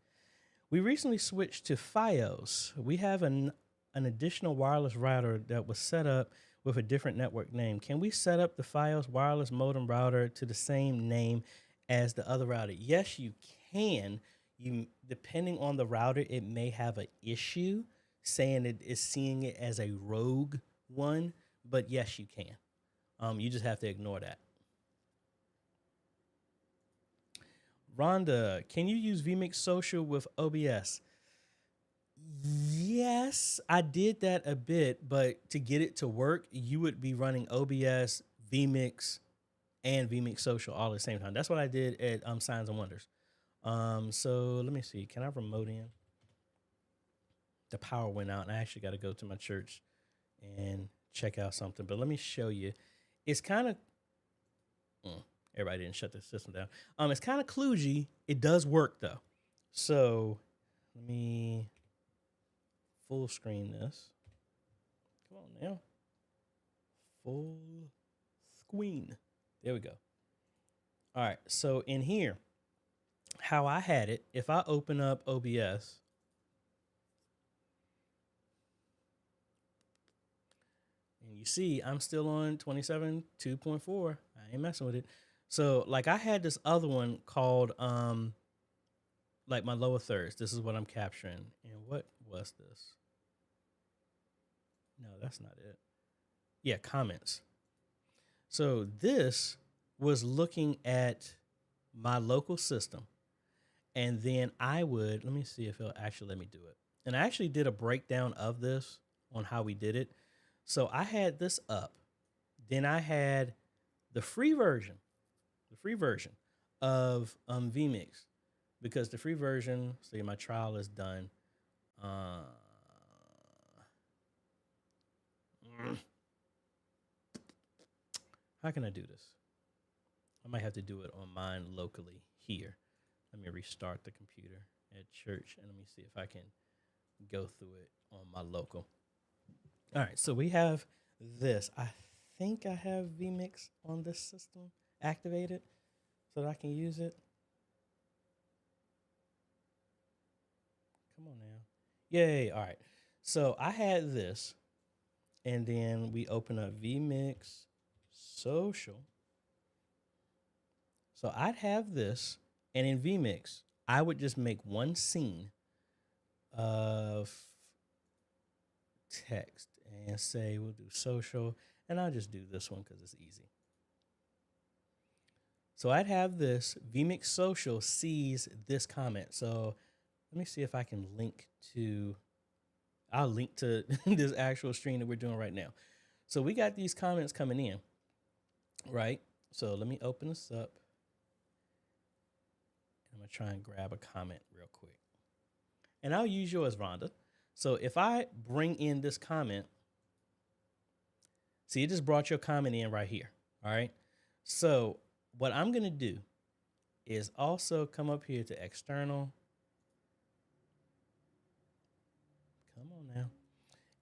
We recently switched to Fios. We have an additional wireless router that was set up with a different network name. Can we set up the Fios wireless modem router to the same name as the other router? Yes, you can. You, depending on the router, it may have an issue saying it is seeing it as a rogue one, but yes, you can. You just have to ignore that. Rhonda, can you use vMix Social with OBS? Yes, I did that a bit, but to get it to work, you would be running OBS, vMix, and vMix Social all at the same time. That's what I did at Signs and Wonders. So let me see. Can I remote in? The power went out, and I actually got to go to my church and check out something. But let me show you. It's kind of everybody didn't shut the system down. It's kind of kludgy. It does work though. So let me full screen this. Come on now. Full screen. There we go. All right. So in here, how I had it, if I open up OBS, and you see I'm still on 27.2.4. I ain't messing with it. So like I had this other one called like my lower thirds. This is what I'm capturing. And what was this? No, that's not it. Yeah, comments. So this was looking at my local system. And then I would, let me see if it'll actually let me do it. And I actually did a breakdown of this on how we did it. So I had this up. Then I had the free version of vMix, because the free version, see, my trial is done. How can I do this? I might have to do it on mine locally here. Let me restart the computer at church, and let me see if I can go through it on my local. All right, so we have this. I think I have vMix on this system activated so that I can use it. Come on now. Yay. All right. So I had this, and then we open up vMix Social. So I'd have this, and in vMix, I would just make one scene of text and say we'll do social, and I'll just do this one because it's easy. So I'd have this vMix Social sees this comment. So let me see if I can link to. I'll link to this actual stream that we're doing right now. So we got these comments coming in, right? So let me open this up. I'm gonna try and grab a comment real quick, and I'll use yours, Rhonda. So if I bring in this comment, see, it just brought your comment in right here. All right. So what I'm gonna do is also come up here to external. Come on now.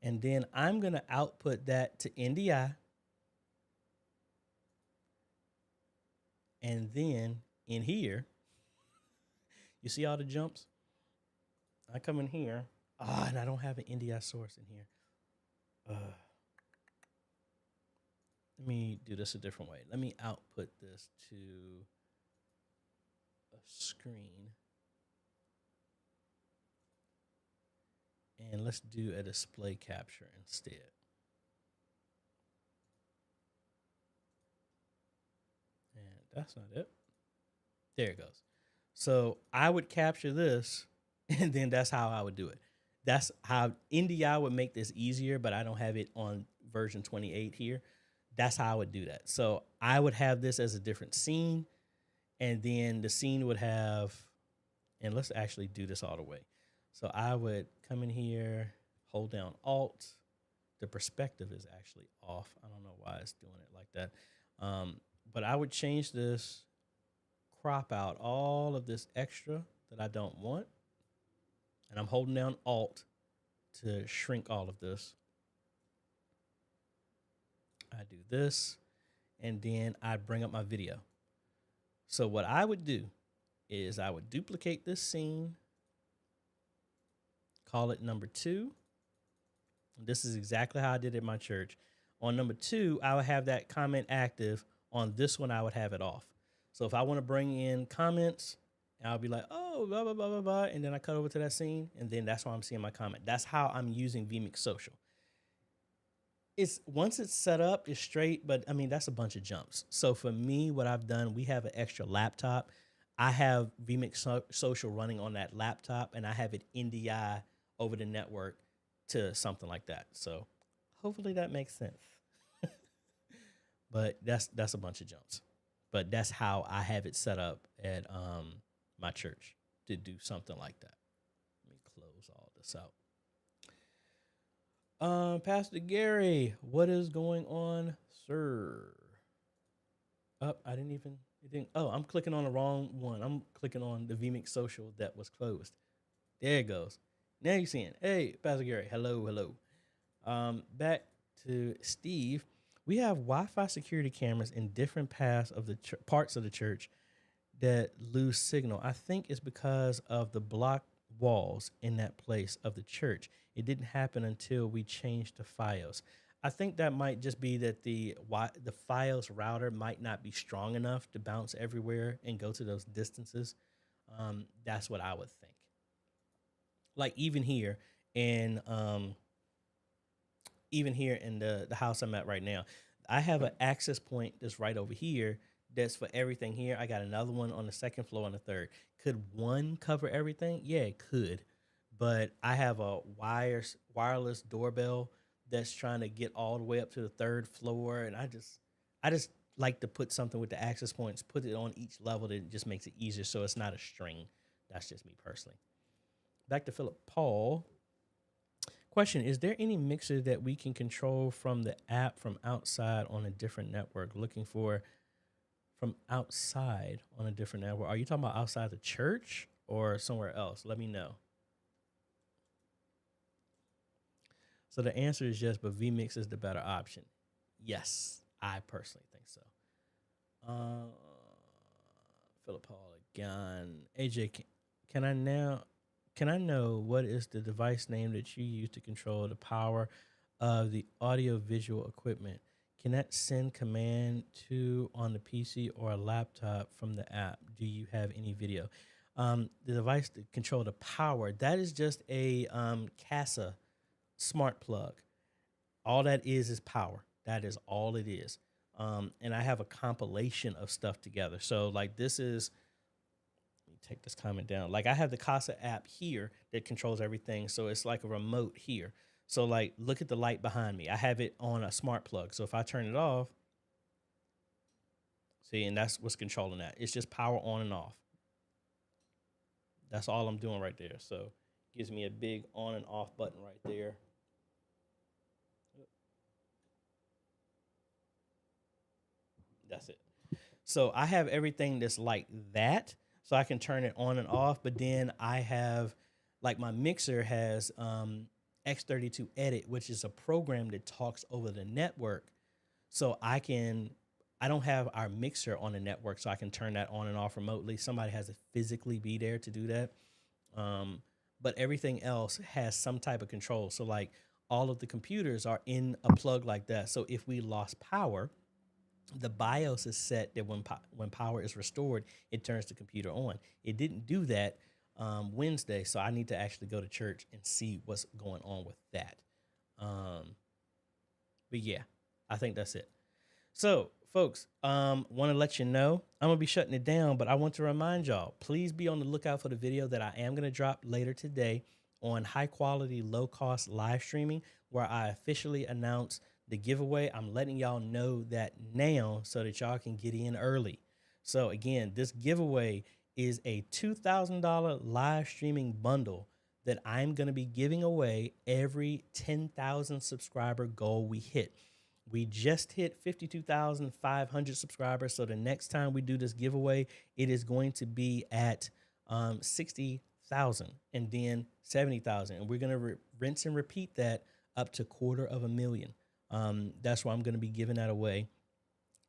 And then I'm going to output that to NDI. And then in here, you see all the jumps? I come in here. And I don't have an NDI source in here. Let me do this a different way. Let me output this to a screen. And let's do a display capture instead. And that's not it. There it goes. So I would capture this, and then that's how I would do it. That's how NDI would make this easier, but I don't have it on version 28 here. That's how I would do that. So I would have this as a different scene, and then the scene would have, and let's actually do this all the way. So I would come in here, hold down Alt. The perspective is actually off. I don't know why it's doing it like that. But I would change this, crop out all of this extra that I don't want. And I'm holding down Alt to shrink all of this. I do this, and then I bring up my video. So what I would do is I would duplicate this scene, call it number 2. This is exactly how I did it in my church. On number 2, I would have that comment active. On this one, I would have it off. So if I want to bring in comments, I'll be like, oh, blah, blah, blah, blah, blah. And then I cut over to that scene, and then that's why I'm seeing my comment. That's how I'm using vMix Social. It's once it's set up, it's straight, but I mean, that's a bunch of jumps. So for me, what I've done, we have an extra laptop. I have vMix Social running on that laptop, and I have it NDI over the network to something like that. So hopefully that makes sense. But that's a bunch of jumps. But that's how I have it set up at my church to do something like that. Let me close all this out. Pastor Gary, what is going on, sir? I didn't even. It didn't. Oh, I'm clicking on the wrong one. I'm clicking on the vMix Social that was closed. There it goes. Now you're seeing. Hey, Pastor Gary. Hello, hello. Back to Steve. We have Wi-Fi security cameras in different parts of the church that lose signal. I think it's because of the block walls in that place of the church. It didn't happen until we changed to FiOS. I think that might just be that the FiOS router might not be strong enough to bounce everywhere and go to those distances. That's what I would think. Like even here in the house I'm at right now, I have an access point that's right over here that's for everything here. I got another one on the second floor on the third. Could one cover everything? Yeah, it could. But I have a wireless doorbell that's trying to get all the way up to the third floor. And I just like to put something with the access points, put it on each level that just makes it easier so it's not a string. That's just me personally. Back to Philip Paul. Question, is there any mixer that we can control from the app from outside on a different network? Looking for from outside on a different network. Are you talking about outside the church or somewhere else? Let me know. So the answer is yes, but vMix is the better option. Yes, I personally think so. Philip Paul again. AJ, can I now can I know what is the device name that you use to control the power of the audio visual equipment? Can that send command to on the PC or a laptop from the app? Do you have any video? The device to control the power, that is just a CASA smart plug. All that is power. That is all it is. And I have a compilation of stuff together. So like this is, let me take this comment down. Like I have the Casa app here that controls everything. So it's like a remote here. So like look at the light behind me. I have it on a smart plug. So if I turn it off, see, and that's what's controlling that. It's just power on and off. That's all I'm doing right there. So gives me a big on and off button right there. That's it. So I have everything that's like that. So I can turn it on and off. But then I have, like my mixer has X32 Edit, which is a program that talks over the network. So I don't have our mixer on the network, so I can turn that on and off remotely. Somebody has to physically be there to do that. But everything else has some type of control. So like all of the computers are in a plug like that. So if we lost power, the BIOS is set that when power is restored, it turns the computer on. It didn't do that Wednesday, so I need to actually go to church and see what's going on with that. But yeah, I think that's it. So, folks, want to let you know I'm gonna be shutting it down, but I want to remind y'all, please be on the lookout for the video that I am gonna drop later today on high quality, low cost live streaming, where I officially announce the giveaway. I'm letting y'all know that now so that y'all can get in early. So again, this giveaway is a $2,000 live streaming bundle that I'm going to be giving away every 10,000 subscriber goal we hit. We just hit 52,500 subscribers. So the next time we do this giveaway, it is going to be at 60,000 and then 70,000. And we're going to rinse and repeat that up to 250,000. That's why I'm going to be giving that away.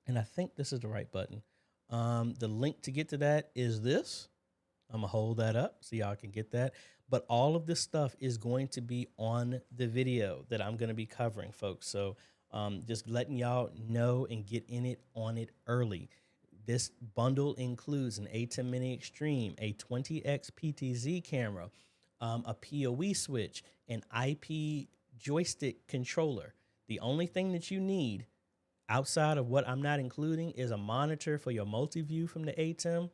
And I think this is the right button. The link to get to that is this. I'm going to hold that up so y'all can get that. But all of this stuff is going to be on the video that I'm going to be covering, folks. So just letting y'all know and get in it on it early. This bundle includes an ATEM Mini Extreme, a 20X PTZ camera, a PoE switch, an IP joystick controller. The only thing that you need outside of what I'm not including is a monitor for your multi-view from the ATEM,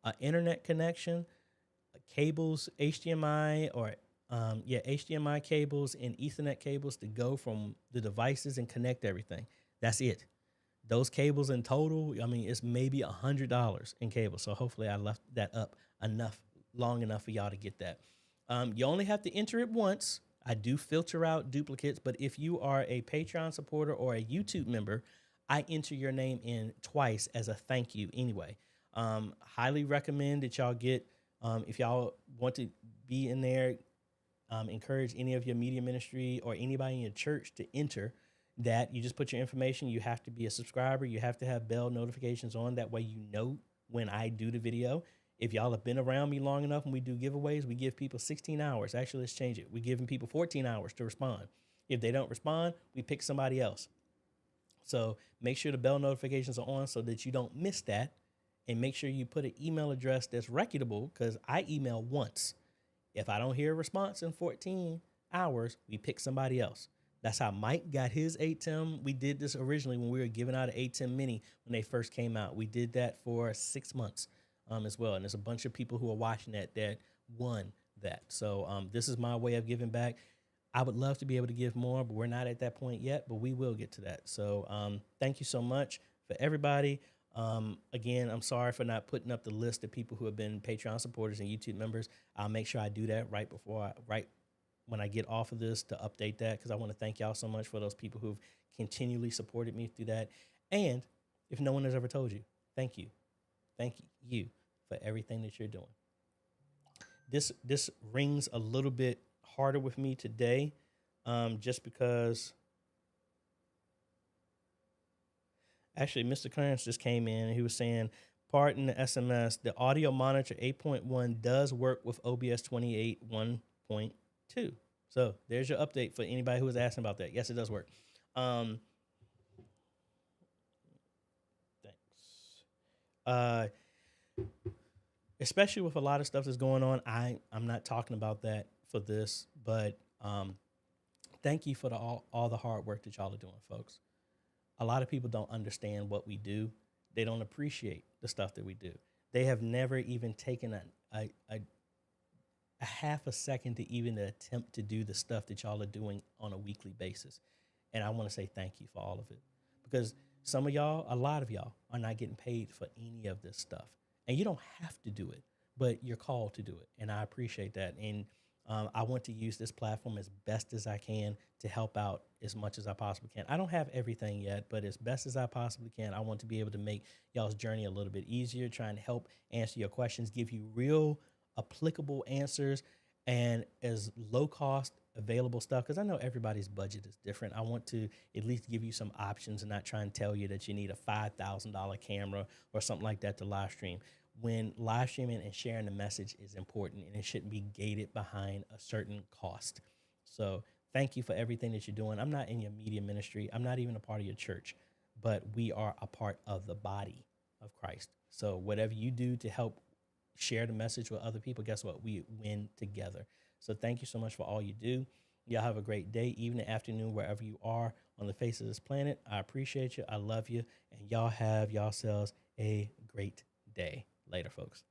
an internet connection, cables, HDMI or HDMI cables and Ethernet cables to go from the devices and connect everything. That's it. Those cables in total, I mean, it's maybe $100 in cables. So hopefully I left that up long enough for y'all to get that. You only have to enter it once. I do filter out duplicates, but if you are a Patreon supporter or a YouTube member, I enter your name in twice as a thank you anyway. Highly recommend that y'all get, if y'all want to be in there, encourage any of your media ministry or anybody in your church to enter that. You just put your information. You have to be a subscriber. You have to have bell notifications on. That way you know when I do the video. If y'all have been around me long enough and we do giveaways, we give people 16 hours. Actually, let's change it. We're giving people 14 hours to respond. If they don't respond, we pick somebody else. So make sure the bell notifications are on so that you don't miss that. And make sure you put an email address that's reputable, because I email once. If I don't hear a response in 14 hours, we pick somebody else. That's how Mike got his ATEM. We did this originally when we were giving out an ATEM Mini when they first came out. We did that for 6 months as well. And there's a bunch of people who are watching that won that. So this is my way of giving back. I would love to be able to give more, but we're not at that point yet, but we will get to that. So thank you so much for everybody. Again, I'm sorry for not putting up the list of people who have been Patreon supporters and YouTube members. I'll make sure I do that right when I get off of this to update that, because I want to thank y'all so much for those people who've continually supported me through that. And if no one has ever told you, thank you. Thank you for everything that you're doing. This rings a little bit harder with me today, just because actually Mr. Clarence just came in and he was saying part in the SMS. The audio monitor 8.1 does work with OBS 28 1.2. So there's your update for anybody who was asking about that. Yes, it does work. Thanks. Especially with a lot of stuff that's going on. I'm not talking about that for this, but thank you for all the hard work that y'all are doing, folks. A lot of people don't understand what we do. They don't appreciate the stuff that we do. They have never even taken a half a second to even attempt to do the stuff that y'all are doing on a weekly basis. And I want to say thank you for all of it, because some of y'all, a lot of y'all are not getting paid for any of this stuff. And you don't have to do it, but you're called to do it. And I appreciate that. And I want to use this platform as best as I can to help out as much as I possibly can. I don't have everything yet, but as best as I possibly can, I want to be able to make y'all's journey a little bit easier, trying to help answer your questions, give you real applicable answers, and as low cost available stuff, because I know everybody's budget is different. I want to at least give you some options and not try and tell you that you need a $5,000 camera or something like that to live stream. When live streaming and sharing the message is important, and it shouldn't be gated behind a certain cost. So thank you for everything that you're doing. I'm not in your media ministry. I'm not even a part of your church, but we are a part of the body of Christ. So whatever you do to help share the message with other people, guess what? We win together. So thank you so much for all you do. Y'all have a great day, evening, afternoon, wherever you are on the face of this planet. I appreciate you. I love you. And y'all have yourselves a great day. Later, folks.